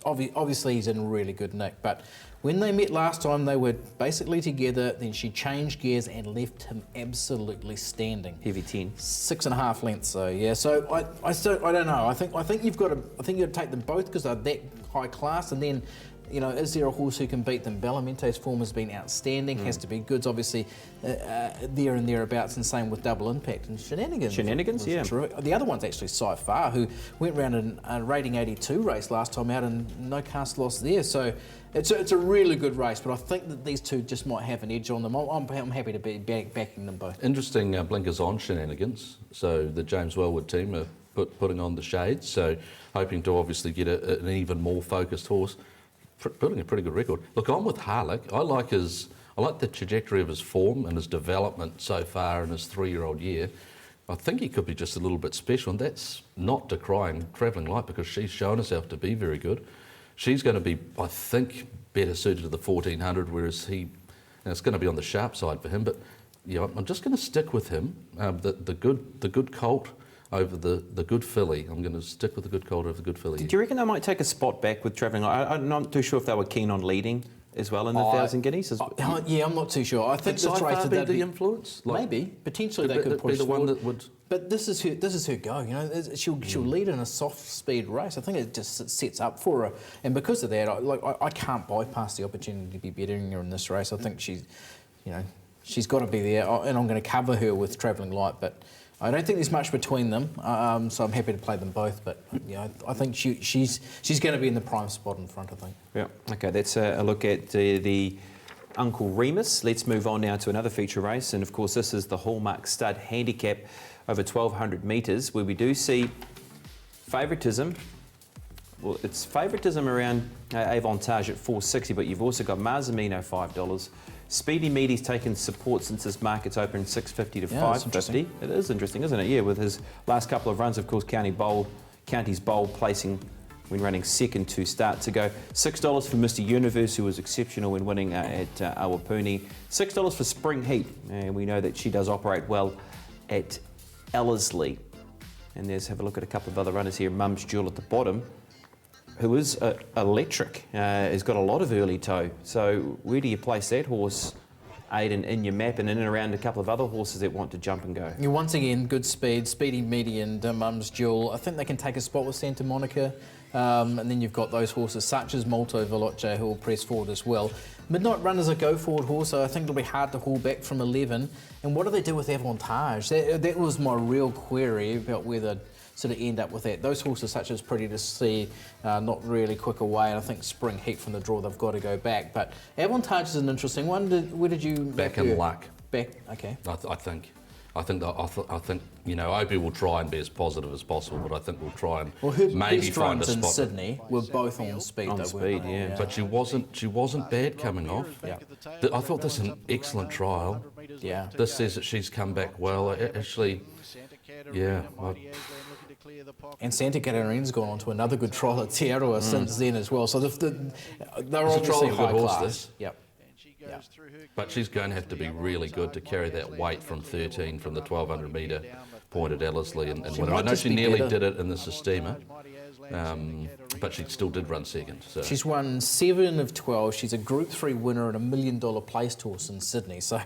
obviously he's in really good nick, but when they met last time, they were basically together. Then she changed gears and left him absolutely standing. Heavy 10. 6.5 lengths, so yeah. So I don't know. I think you've got to take them both because they're that high class, and then You know, is there a horse who can beat them? Bellamente's form has been outstanding. Has to be Goods, obviously, there and thereabouts, and same with Double Impact and Shenanigans. Shenanigans, yeah. Terrific. The other one's actually Far, who went round in a rating 82 race last time out and no cast loss there. So it's a really good race, but I think that these two just might have an edge on them. I'm happy to be backing them both. Interesting blinkers on Shenanigans. So the James Wellwood team are putting on the shades, so hoping to obviously get an even more focused horse, building a pretty good record. Look, I'm with Harlech. I like the trajectory of his form and his development so far in his 3-year-old year. I think he could be just a little bit special, and that's not decrying Travelling Light, because she's shown herself to be very good. She's going to be, I think, better suited to the 1400, whereas it's going to be on the sharp side for him. But I'm just going to stick with him. The good colt over the good filly. I'm going to stick with the good colt over the good filly. Do you reckon they might take a spot back with Travelling Light? I'm not too sure if they were keen on leading as well in the 1,000 guineas. Yeah, I'm not too sure. I think Could this race Sci-Fi be the influence? Maybe potentially they Could could it be push the one forward. that would? But this is her go. You know, she'll lead in a soft speed race. I think it just sets up for her, and because of that, I can't bypass the opportunity to be bettering her in this race. I think she's got to be there, and I'm going to cover her with Travelling Light, but I don't think there's much between them, so I'm happy to play them both. But I think she's going to be in the prime spot in front, I think. Yeah. Okay, that's a look at the Uncle Remus. Let's move on now to another feature race, and of course this is the Hallmark Stud Handicap over 1,200 metres, where we do see favouritism. Well, it's favouritism around Avantage at $4.60, but you've also got Marzamino $5. Speedy Meaty's taken support since this market's open, $6.50 to $5.50. It is interesting, isn't it? Yeah, with his last couple of runs, of course, County's Bold placing when running second 2 starts ago. $6 for Mr. Universe, who was exceptional when winning at Awapuni. $6 for Spring Heat, and we know that she does operate well at Ellerslie. And let's have a look at a couple of other runners here. Mum's Jewel at the bottom, who is electric, has got a lot of early toe. So where do you place that horse, Aidan, in your map, and in and around a couple of other horses that want to jump and go? Once again, good speed, Speedy Meaty and Mum's Jewel. I think they can take a spot with Santa Monica. And then you've got those horses such as Molto Veloce who will press forward as well. Midnight Runner's a go-forward horse, so I think it'll be hard to haul back from 11. And what do they do with Avantage? That was my real query about where they'd sort of end up with that. Those horses such as Pretty to See, not really quick away, and I think Spring Heat from the draw, they've got to go back. But Avantage is an interesting one. Where did you... Back in luck. Back, okay. I think Opie will try and be as positive as possible, but I think we'll try and her maybe best find a runs in spot. Sydney were both on speed. Yeah. But she wasn't bad coming off. Yeah. I thought this was an excellent trial. Yeah. This says that she's come back well. Actually, yeah. And Santa Catarina's gone on to another good trial at Te Aroha since then as well. So they're It's a obviously trial of a high good horse, class. this. Yep. But she's going to have to be really good to carry that weight from 13 from the 1,200 metre point at Ellerslie and win. I know she nearly did it in the Sistema, but she still did run second. So. She's won 7 of 12. She's a Group 3 winner and $1 million placed horse in Sydney. So,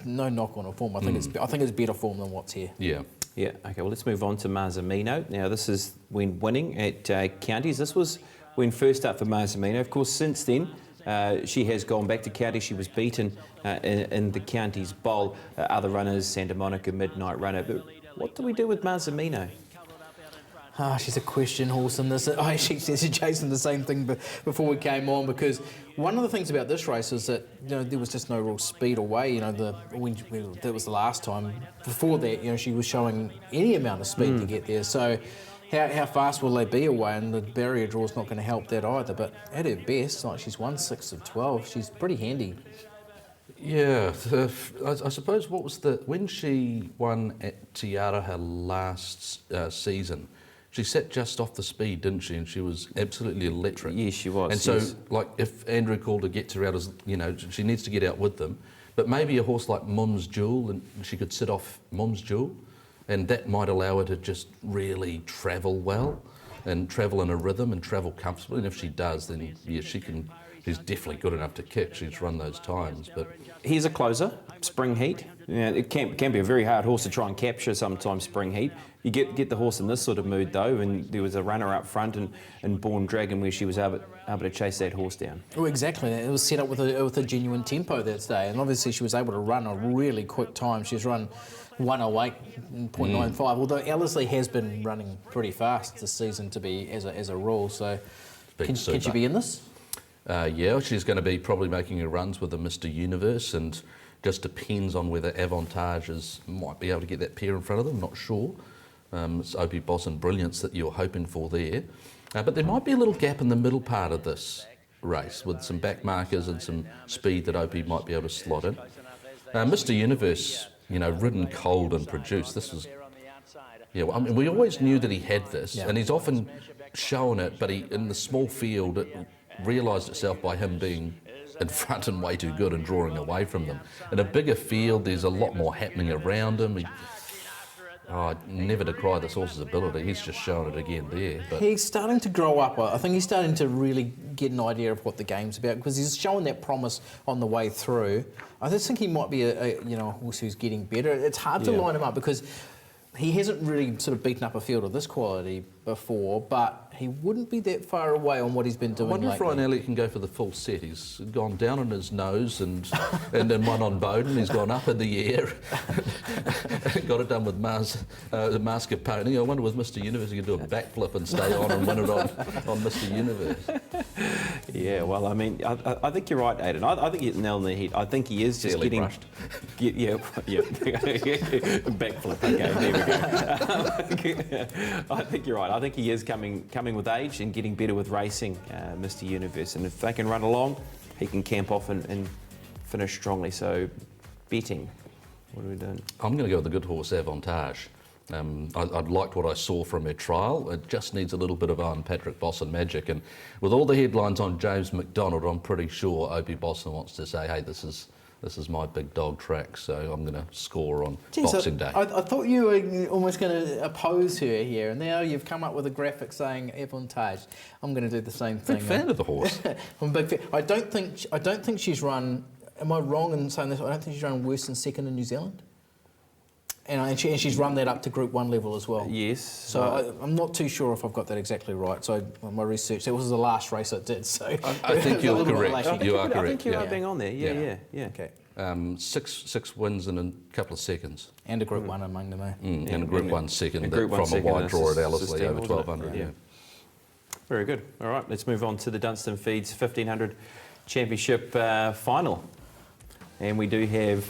no knock on her form. I think it's better form than what's here. Yeah. Yeah, okay, well, let's move on to Marzamino. Now, this is when winning at Counties. This was when first up for Marzamino. Of course, since then, she has gone back to Counties. She was beaten in the Counties Bowl. Other runners, Santa Monica, Midnight Runner. But what do we do with Marzamino? She's a question horse in this. I actually said to Jason the same thing before we came on, because one of the things about this race is that there was just no real speed away. That was the last time. Before that, she was showing any amount of speed to get there. So how fast will they be away? And the barrier draw is not going to help that either. But at her best, she's won 6 of 12. She's pretty handy. Yeah, I suppose when she won at Te Aroha last season, she sat just off the speed, didn't she? And she was absolutely electric. Yes, she was. And so, if Andrew Calder gets her out, she needs to get out with them. But maybe a horse like Mum's Jewel, and she could sit off Mum's Jewel, and that might allow her to just really travel well, and travel in a rhythm and travel comfortably. And if she does, then she can he's definitely good enough to kick. She's run those times, but He's a closer, Spring Heat. It can be a very hard horse to try and capture sometimes, Spring Heat. You get the horse in this sort of mood though, and there was a runner up front in Born Dragon where she was able to chase that horse down. Well, exactly. It was set up with a genuine tempo that day, and obviously she was able to run a really quick time. She's run 108.95, although Ellerslie has been running pretty fast this season to be as a rule. So can she be in this? Yeah, she's going to be probably making her runs with the Mr. Universe, and just depends on whether Avantages might be able to get that pair in front of them. Not sure. It's Opie Boss and Brilliance that you're hoping for there. But there might be a little gap in the middle part of this race with some back markers and some speed that Opie might be able to slot in. Mr. Universe, ridden cold and produced. This is, we always knew that he had this, and he's often shown it, but in the small field, it realised itself by him being in front and way too good and drawing away from them. In a bigger field, there's a lot more happening around him. Never decry this horse's ability. He's just shown it again there. But he's starting to grow up. I think he's starting to really get an idea of what the game's about, because he's showing that promise on the way through. I just think he might be a horse who's getting better. It's hard to line him up because he hasn't really sort of beaten up a field of this quality before, but he wouldn't be that far away on what he's been doing I wonder lately. if Ryan Elliott can go for the full set. He's gone down on his nose and then one on Bowden. He's gone up in the air. Got it done with the Mascarpone. I wonder with Mr. Universe he could do a backflip and stay on and win it on Mr. Universe. Yeah, well, I mean, I think you're right, Aidan. I think you hit the nail on the head. I think he is just Fairly getting... brushed. Yeah. Backflip, okay, there we go. I think you're right. I think he is coming with age and getting better with racing, Mr. Universe. And if they can run along, he can camp off and finish strongly. So, betting. What are we doing? I'm going to go with the good horse Avantage. I liked what I saw from her trial. It just needs a little bit of Patrick Bosson magic. And with all the headlines on James McDonald, I'm pretty sure Opie Bosson wants to say, hey, this is my big dog track, so I'm going to score on Boxing Day. I thought you were almost going to oppose her here, and now you've come up with a graphic saying Avantage. I'm going to do the same thing. Big fan of the horse. I'm a big fan. I don't think she's run. Am I wrong in saying this? I don't think she's run worse than second in New Zealand. And she's run that up to Group 1 level as well. Yes. So I'm not too sure if I've got that exactly right. So my research, that was the last race it did. So I think you're correct. You are correct. I think you are being on there. Yeah. Okay. 6 wins in a couple of seconds. And a Group 1 among them, eh? And a Group 1 second Group from 1 a wide second, draw at that's Ellerslie over sustainable, 1200. yeah. Very good. All right, let's move on to the Dunstan Feeds 1500 Championship final. And we do have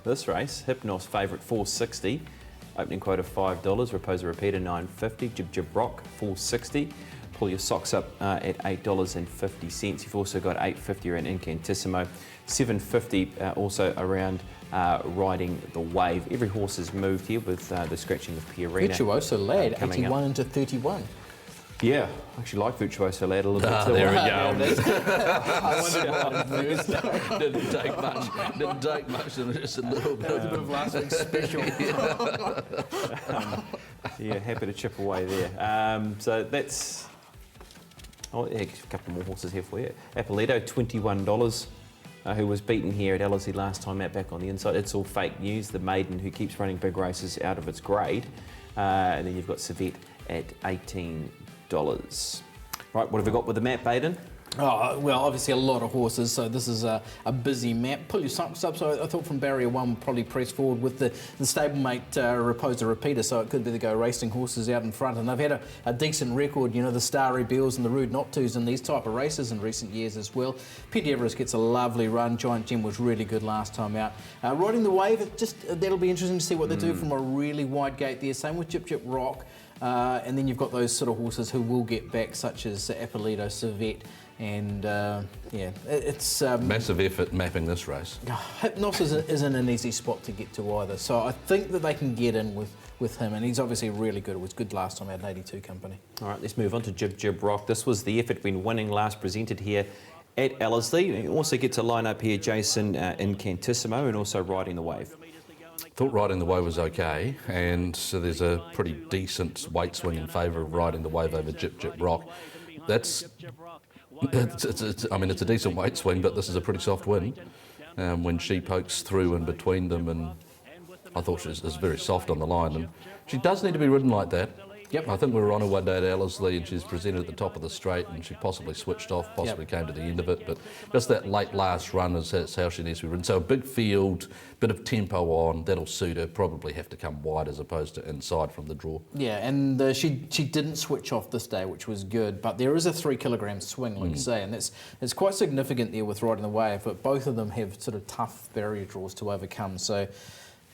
this race, Hypnos favourite 460, opening quote of $5, Raposa Repeater $9.50, Jib Jib Rock $4.60. Pull your socks up at $8.50. You've also got $8.50 around Incantissimo, $7.50 also around Riding the Wave. Every horse has moved here with the scratching of Piorina. Virtuoso Lad, coming 81 up. into 31. Yeah, I actually like Virtuoso Lad a little bit too. There we go. I wondered what Didn't take much, just a little bit of last week's special. Yeah, happy to chip away there. So that's... Oh, yeah, a couple more horses here for you. Appolito, $21, who was beaten here at Ellerslie last time out, back on the inside. It's All Fake News, the maiden who keeps running big races out of its grade. And then you've got Savette at $18. Right, what have we got with the map, Baden? Oh, well, obviously a lot of horses, so this is a busy map. Pull your socks up, so I thought from barrier 1 we'll probably press forward with the stablemate Raposa Repeater, so it could be the Go Racing horses out in front, and they've had a decent record, the Starry Beals and the Rude Not Tos in these type of races in recent years as well. Pete Everest gets a lovely run. Giant Gem was really good last time out. Riding the Wave, that'll be interesting to see what they do from a really wide gate there. Same with Jip Jip Rock. And then you've got those sort of horses who will get back, such as Appolito, Savette, and it's... Massive effort mapping this race. Hypnos isn't an easy spot to get to either, so I think that they can get in with him, and he's obviously really good. It was good last time at 82 company. All right, let's move on to Jib Jib Rock. This was the effort when winning last presented here at Ellerslie. You also get to line up here Jason Incantissimo and also Riding the Wave. Thought Riding the Wave was okay, and so there's a pretty decent weight swing in favour of Riding the Wave over Jip Jip Rock. That's I mean, it's a decent weight swing, but this is a pretty soft win. When she pokes through in between them, and I thought she was very soft on the line, and she does need to be ridden like that. Yep. I think we were on her one day at Ellerslie and she's presented at the top of the straight and she possibly switched off, possibly came to the end of it, but just that late last run is how she needs to be ridden. So a big field, bit of tempo on, that'll suit her, probably have to come wide as opposed to inside from the draw. Yeah, and she didn't switch off this day, which was good, but there is a 3 kilogram swing, like you say, and it's quite significant there with Riding the Wave, but both of them have sort of tough barrier draws to overcome, so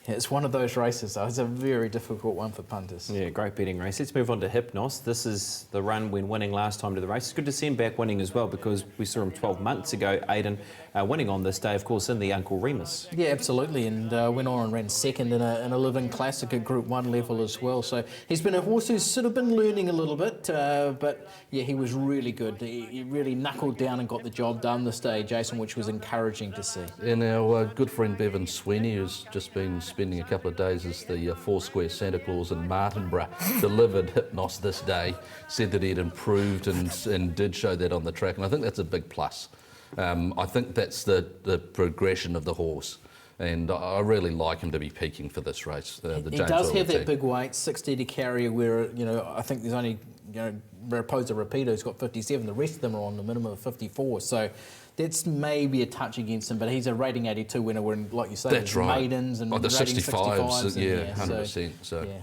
it's one of those races, though. It's a very difficult one for punters. Yeah, great betting race. Let's move on to Hypnos. This is the run when winning last time to the race. It's good to see him back winning as well because we saw him 12 months ago, Aidan, winning on this day, of course, in the Uncle Remus. Yeah, absolutely, and went on and ran second in a Living Classic at Group 1 level as well. So he's been a horse who's sort of been learning a little bit, but yeah, he was really good. He really knuckled down and got the job done this day, Jason, which was encouraging to see. And our good friend Bevan Sweeney, who's just been spending a couple of days as the Foursquare Santa Claus in Martinborough, delivered Hypnos this day, said that he had improved and did show that on the track, and I think that's a big plus. I think that's the progression of the horse, and I really like him to be peaking for this race. He does have that big weight, 60 to carry, where, you know, I think there's only, you know, Raposa Rapido who's got 57, the rest of them are on the minimum of 54, so that's maybe a touch against him, but he's a rating 82 winner, when, like you say, that's there's right. maidens and the rating 65s, yeah, 100%. So. Yeah.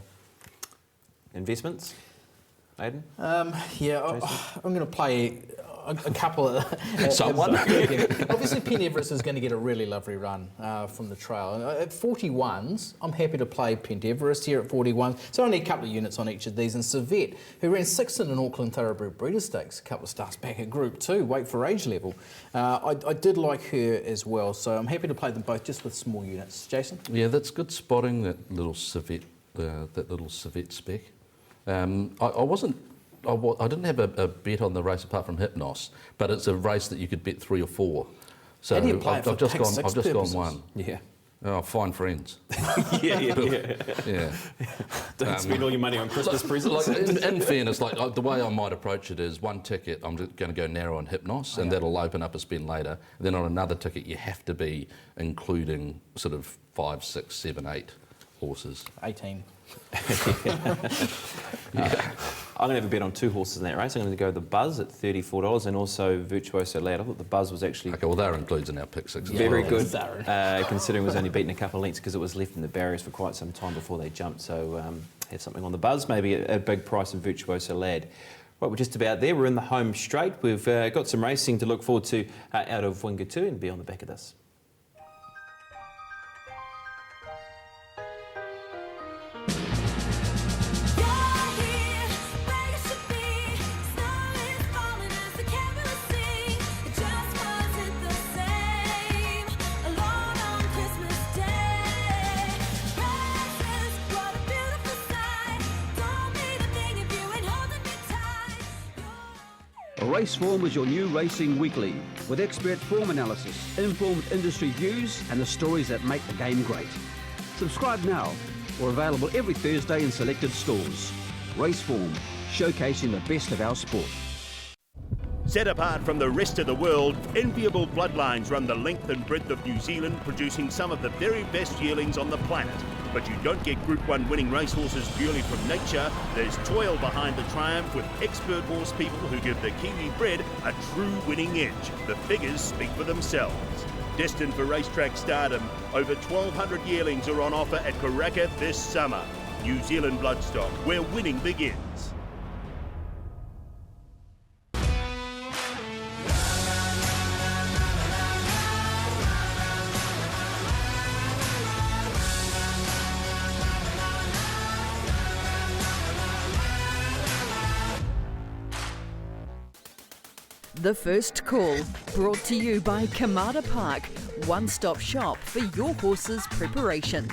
Investments, Aidan? I'm going to play a couple of... Someone. Obviously, Pen Everest is going to get a really lovely run from the trail. At 41s, I'm happy to play Pen Everest here at 41. So only a couple of units on each of these. And Savette, who ran 6th in an Auckland Thoroughbred Breeder Stakes a couple of starts back at Group 2, weight for age level. I did like her as well, so I'm happy to play them both just with small units. Jason? Yeah, that's good spotting, that little Savette spec. I didn't have a bet on the race apart from Hypnos, but it's a race that you could bet 3 or 4. So I've just gone one. Yeah. Oh, fine friends. Yeah. Don't spend all your money on Christmas presents. In fairness, the way I might approach it is one ticket, I'm just going to go narrow on Hypnos, and that'll open up a spend later. And then on another ticket, you have to be including sort of 5, 6, 7, 8 horses. 18. I'm going to have a bet on 2 horses in that race. I'm going to go the Buzz at $34 and also Virtuoso Lad. I thought the Buzz was actually... Okay, well, that includes in our pick 6 as very well. good, considering it was only beaten a couple of lengths because it was left in the barriers for quite some time before they jumped. So have something on the Buzz, maybe a big price in Virtuoso Lad. Well, we're just about there. We're in the home straight. We've got some racing to look forward to out of Wingatu and be on the back of this. Raceform is your new racing weekly, with expert form analysis, informed industry views, and the stories that make the game great. Subscribe now, or available every Thursday in selected stores. Raceform, showcasing the best of our sport. Set apart from the rest of the world, enviable bloodlines run the length and breadth of New Zealand, producing some of the very best yearlings on the planet. But you don't get Group 1 winning racehorses purely from nature. There's toil behind the triumph with expert horse people who give the Kiwi bred a true winning edge. The figures speak for themselves. Destined for racetrack stardom, over 1,200 yearlings are on offer at Karaka this summer. New Zealand bloodstock, where winning begins. The First Call, brought to you by Kamada Park, one-stop shop for your horse's preparation.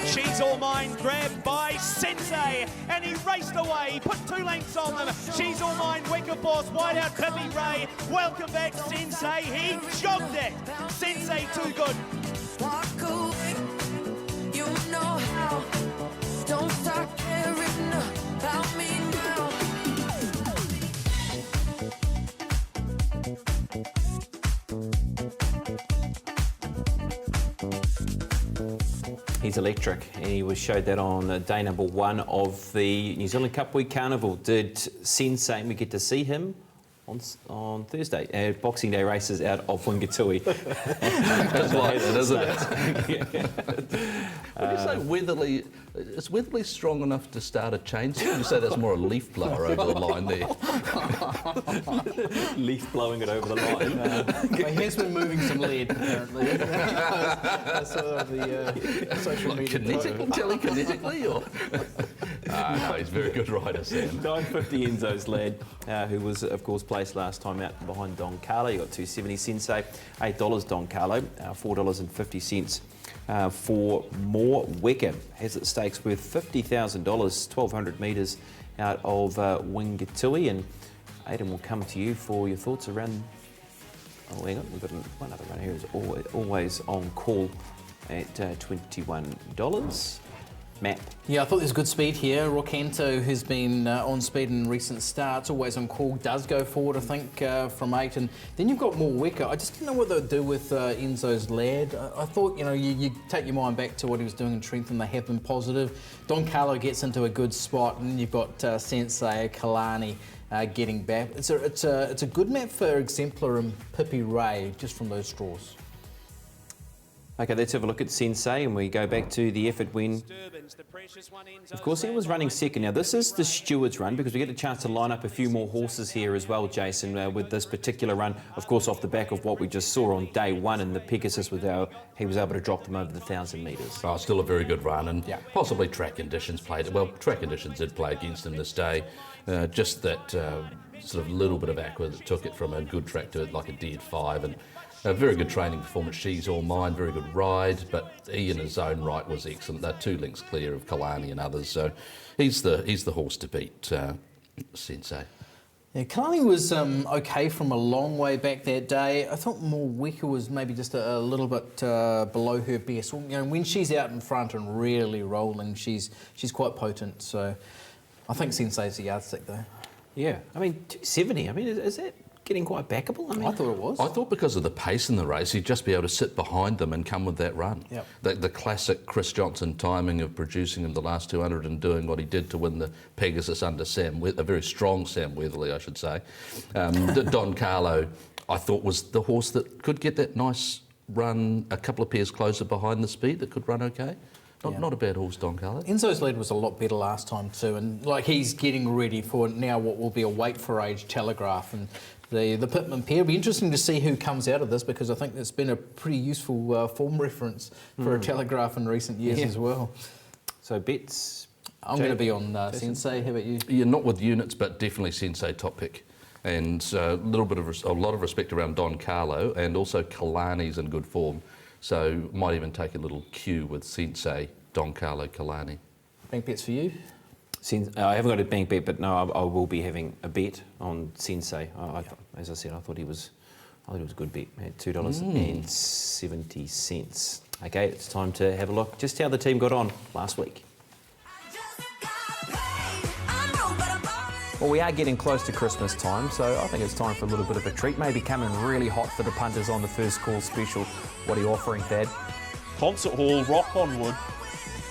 She's All Mine, grabbed by Sensei, and he raced away. He put 2 lengths on them. She's All Mine, Wicker Boss, wide out Pippi Ray. Welcome back, Sensei. He jogged it. Sensei, too good. Walk away, you know how. Don't start caring He's electric, and he was showed that on day number 1 of the New Zealand Cup Week Carnival. Did Sensei, and we get to see him on Thursday. Boxing Day races out of Wingatui. That's like it, isn't it? Would you say Weatherly, is Weatherly strong enough to start a chainsaw? Would you say that's more a leaf blower over the line there? Leaf blowing it over the line. He has been moving some lead, apparently. That's sort of the social media. Telekinetically? Or? No, he's a very good rider, Sam. 950 Enzo's lad, who was, of course, placed last time out behind Don Carlo. You got 270 Sensei, $8 Don Carlo, $4.50 for More Weka. Has its stakes worth $50,000, 1,200 metres out of Wingatui. And Aidan, will come to you for your thoughts around. Oh, hang on, we've got one other runner here who's always on call at $21. Matt. Yeah, I thought there's good speed here. Rockanto, who's been on speed in recent starts, always on call, does go forward, I think, from 8. And then you've got More Weka. I just didn't know what they'd do with Enzo's lad. I thought, you take your mind back to what he was doing in Trentham. They have been positive. Don Carlo gets into a good spot, and you've got Sensei, Kalani getting back. It's a good map for Exemplar and Pippi Ray, just from those straws. Okay, let's have a look at Sensei, and we go back to the effort win. Of course, he was running second. Now, this is the Stewards run, because we get a chance to line up a few more horses here as well, Jason, with this particular run. Of course, off the back of what we just saw on day 1 in the Pegasus, he was able to drop them over the 1,000 metres. Oh, still a very good run, and possibly track conditions played. Well, track conditions did play against him this day. Just that sort of little bit of aqua that took it from a good track to like a dead 5, and a very good training performance. She's all mine, very good ride, but he in his own right was excellent. They're 2 lengths clear of Kalani and others, so he's the horse to beat, Sensei. Yeah, Kalani was okay from a long way back that day. I thought More Weka was maybe just a little bit below her best. When she's out in front and really rolling, she's quite potent. So I think Sensei's the yardstick though. Yeah, 270. Is that getting quite backable? I thought it was. I thought because of the pace in the race, he'd just be able to sit behind them and come with that run. Yep. The classic Chris Johnson timing of producing him the last 200 and doing what he did to win the Pegasus under a very strong Sam Weatherly, I should say. Don Carlo, I thought, was the horse that could get that nice run a couple of pairs closer behind the speed, that could run okay. Not a bad horse, Don Carlo. Enzo's lead was a lot better last time too, and he's getting ready for now what will be a weight for age Telegraph, and the Pittman pair. It'll be interesting to see who comes out of this, because I think it's been a pretty useful form reference for a Telegraph in recent years as well. So bets? I'm going to be on Sensei. How about you? Yeah, not with units, but definitely Sensei top pick. And a lot of respect around Don Carlo, and also Kalani's in good form. So might even take a little cue with Sensei, Don Carlo, Kalani. Bank bets for you? I haven't got a bank bet, but no, I will be having a bet on Sensei. As I said, I thought he was a good bet at $2.70. Okay, it's time to have a look just how the team got on last week. Well, we are getting close to Christmas time, so I think it's time for a little bit of a treat. Maybe coming really hot for the punters on the first call special. What are you offering, Thad? Concert Hall, Rock on Wood,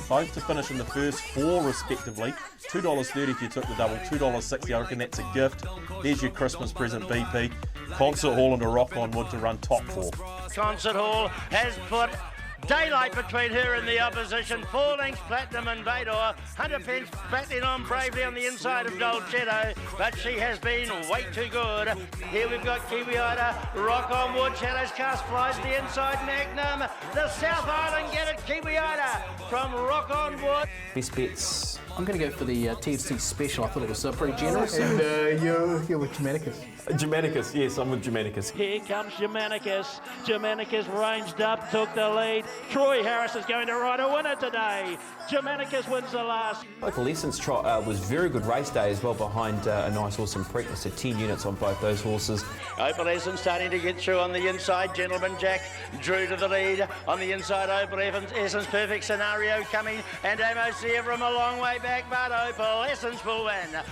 both to finish in the first 4 respectively. $2.30 if you took the double, $2.60. I reckon that's a gift. There's your Christmas present, BP. Concert Hall and a Rock on Wood to run top 4. Concert Hall has put daylight between her and the opposition. 4 lengths Platinum and Vador. 100 pence battling on bravely on the inside of Dolcetto, but she has been way too good. Here we've got Kiwi Ida, Rock on Wood, Shadows Cast flies to the inside Magnum. The South Island get it, Kiwi Ida from Rock on Wood. Best bets? I'm going to go for the TFC special. I thought it was pretty generous. And you're with Germanicus. Germanicus, yes, I'm with Germanicus. Here comes Germanicus. Germanicus ranged up, took the lead. Troy Harris is going to ride a winner today. Germanicus wins the last. Local Essence was very good race day as well behind a nice horse in Preakness, so 10 units on both those horses. Opal Essence starting to get through on the inside. Gentleman Jack drew to the lead on the inside. Opal Essence, perfect scenario coming, and Amos from a long way back, but Opal Essence will win.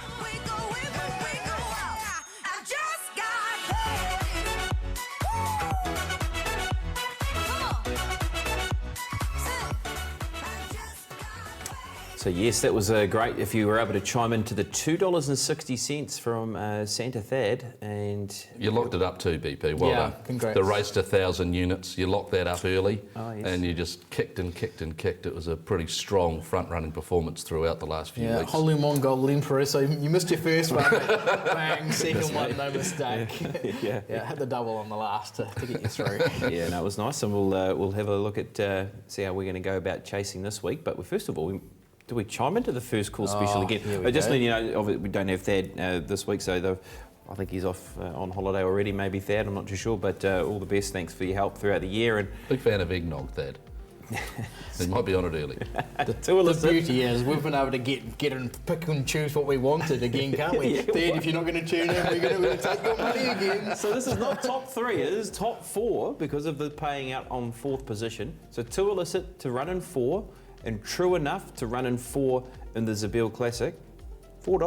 So yes, that was great. If you were able to chime into the $2.60 from Santa Thad, and You locked it up too, BP. Well Yeah, done. congrats. The race to 1,000 units, you locked that up early, Oh, yes. and you just kicked and kicked and kicked. It was a pretty strong front-running performance throughout the last few Yeah, weeks. Holy Mongol Emperor. So you missed your first one. Bang, second one, no mistake. yeah. Yeah, had the double on the last to get you through. Yeah, no, it was nice, and we'll have a look at see how we're going to go about chasing this week. But first of all, do we chime into the first call special again? here we Just go. letting you know, we don't have Thad this week, so I think he's off on holiday already. Maybe Thad, I'm not too sure. But all the best. Thanks for your help throughout the year. And Big fan of eggnog, Thad. He might be on it early. The beauty is we've been able to get and pick and choose what we wanted again, can't we? Dad, if you're not going to tune in, we're going to take your money again. So this is not top 3, it is top 4 because of the paying out on 4th position. So 2 illicit to run in 4 and True Enough to run in 4 in the Zabeel Classic. $4.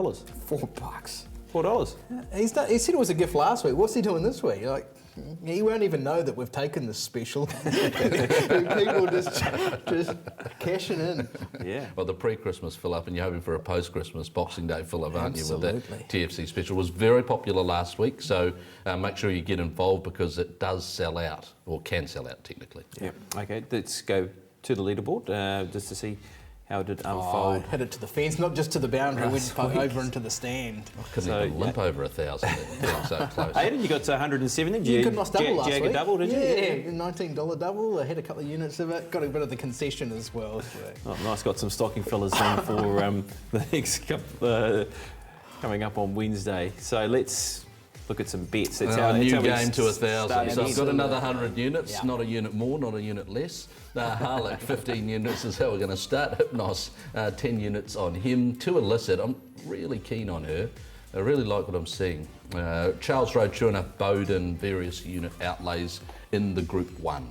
$4. $4. He said it was a gift last week. What's he doing this week? Like, he won't even know that we've taken this special. People just cashing in. Yeah. Well, the pre-Christmas fill-up, and you're hoping for a post-Christmas Boxing Day fill-up, aren't you, with Absolutely. that TFC special. It was very popular last week, so make sure you get involved because it does sell out, or can sell out technically. Yeah. Okay, let's go to the leaderboard just to see how it did Oh, unfold. hit it to the fence, not just to the boundary, we just put over into the stand. I couldn't So, even limp over 1,000, getting so close. Aidan, you got to 170. You could not double last jag week. a double, did you? Yeah, $19 double. I had a couple of units of it. Got a bit of the concession as well. So. Oh, nice, got some stocking fillers in for the next couple, coming up on Wednesday. So let's look at some bets. That's A new that's we game to 1,000. start So I've again. got another 100 units, Yeah. not a unit more, not a unit less. Harlech, 15 units is how we're going to start. Hypnos, 10 units on him. 2 illicit. I'm really keen on her. I really like what I'm seeing. Charles Road, True Enough, Bowden, various unit outlays in the Group 1.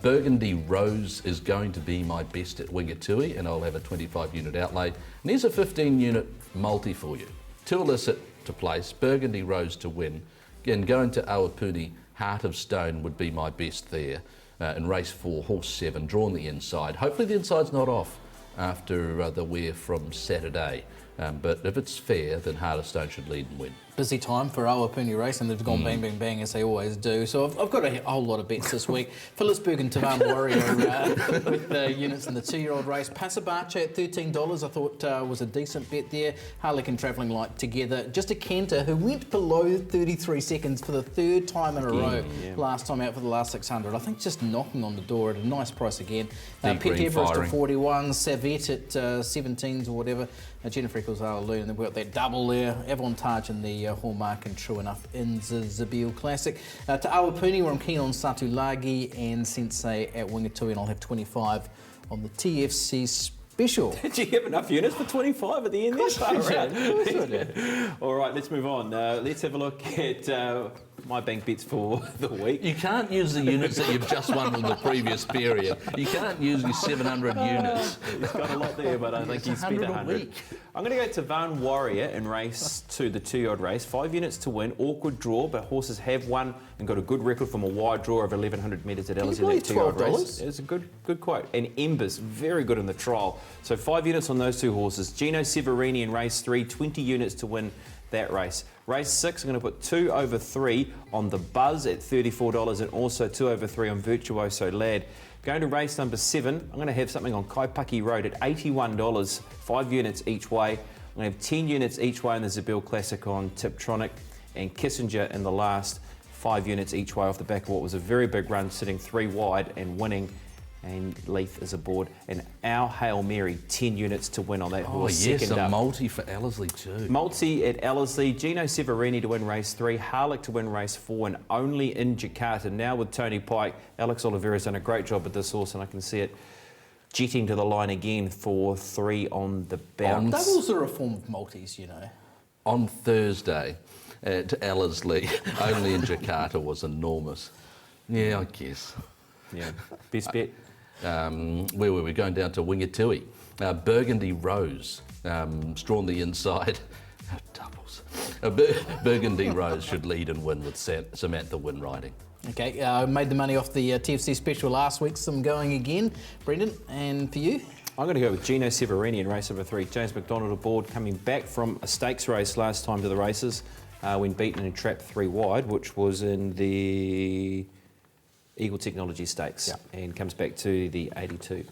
Burgundy Rose is going to be my best at Wingatui, and I'll have a 25 unit outlay. And here's a 15 unit multi for you. 2 illicit to place, Burgundy Rose to win. Again, going to Awapuni, Heart of Stone would be my best there. In race 4, horse 7, drawn the inside. Hopefully the inside's not off after the wear from Saturday. But if it's fair, then Heart of Stone should lead and win. Busy time for Awapuni Race, and they've gone bang, bang, bang, as they always do. So I've got a whole lot of bets this week. Phillipsburg and Tavan Warrior with the units in the 2-year-old race. Passabacha at $13 I thought was a decent bet there. Harlech and Travelling Light together. Just a Canter who went below 33 seconds for the 3rd time in a row. Yeah. Last time out for the last 600. I think just knocking on the door at a nice price again. Deep Pet green Everest firing. at 41, Savette at 17s or whatever. Jennifer Eccles, Hallelujah, and then we've got that double there. Avantage in the Hallmark and True Enough in the Zabeel Classic. To Awapuni, where I'm keen on Satulagi and Sensei at Wingatui, and I'll have 25 on the TFC special. Did you have enough units for 25 at the end there? Far out. All right, let's move on. Let's have a look at my bank bets for the week. You can't use the units that you've just won from the previous period. You can't use your 700 units. He's got a lot there, but I think he's spent 100 a 100. week. I'm going to go to Van Warrior in race 2, the 2-year-old race. 5 units to win, awkward draw, but horses have won and got a good record from a wide draw of 1,100 metres at Ellis in that 2-year-old $12? race. It's a good quote. And Embers, very good in the trial. So 5 units on those 2 horses. Gino Severini in race 3, 20 units to win that race. Race 6, I'm going to put 2 over 3 on the Buzz at $34 and also 2 over 3 on Virtuoso Lad. Going to race number 7, I'm going to have something on Kaipaki Road at $81, 5 units each way. I'm going to have 10 units each way in the Zabeel Classic on Tiptronic and Kissinger in the last 5 units each way off the back of what was a very big run, sitting 3 wide and winning. And Leith is aboard. And our Hail Mary, 10 units to win on that Oh, horse. yes, second a up. multi for Ellerslie too. Multi at Ellerslie, Gino Severini to win race 3, Harlech to win race 4, and only in Jakarta. Now with Tony Pike, Alex Oliveira's done a great job with this horse, and I can see it jetting to the line again for 3 on the bounce. Doubles are a form of multis, you know. On Thursday at Ellerslie, only in Jakarta was enormous. Yeah, I guess. Yeah, best bet. Where were we? Going down to Wingatui. Burgundy Rose, drawn the inside. Doubles. Burgundy Rose should lead and win with Samantha Wynn riding. Okay, made the money off the TFC special last week, so I'm going again. Brendan, and for you? I'm going to go with Gino Severini in race number 3. James McDonald aboard, coming back from a stakes race last time to the races when beaten in trap 3 wide, which was in the Eagle Technology Stakes, and comes back to the 82.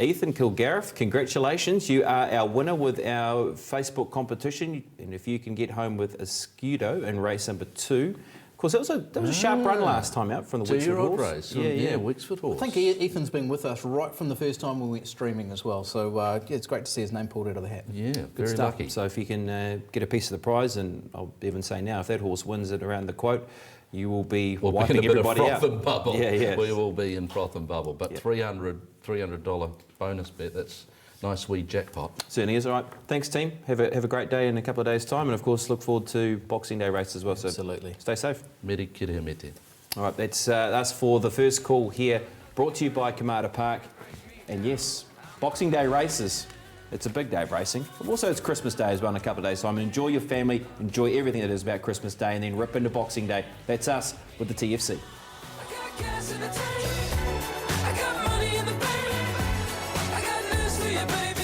Ethan Kilgariff, congratulations. You are our winner with our Facebook competition. And if you can get home with a Scudo in race number 2. Of course, that was a sharp run last time out from the Wexford Two-year-old horse. race. Yeah, Wexford horse. I think Ethan's been with us right from the first time we went streaming as well. So it's great to see his name pulled out of the hat. Yeah, Good very stuff. lucky. So if you can get a piece of the prize, and I'll even say now, if that horse wins it around the quote, you will be We'll wiping be in a bit of everybody froth out. and bubble. Yeah. We will be in froth and bubble. But $300 bonus bet, that's nice wee jackpot. Certainly is. All right. Thanks, team. Have a great day in a couple of days' time. And, of course, look forward to Boxing Day race as well. Absolutely. So stay safe. Meri kere mete. All right, that's for the first call here, brought to you by Kamada Park. And yes, Boxing Day races. It's a big day of racing. But also, it's Christmas Day as well in a couple of days' time. Enjoy your family, enjoy everything that is about Christmas Day, and then rip into Boxing Day. That's us with the TFC. I got gas in the tank. I got money in the bank. I got news for you, baby.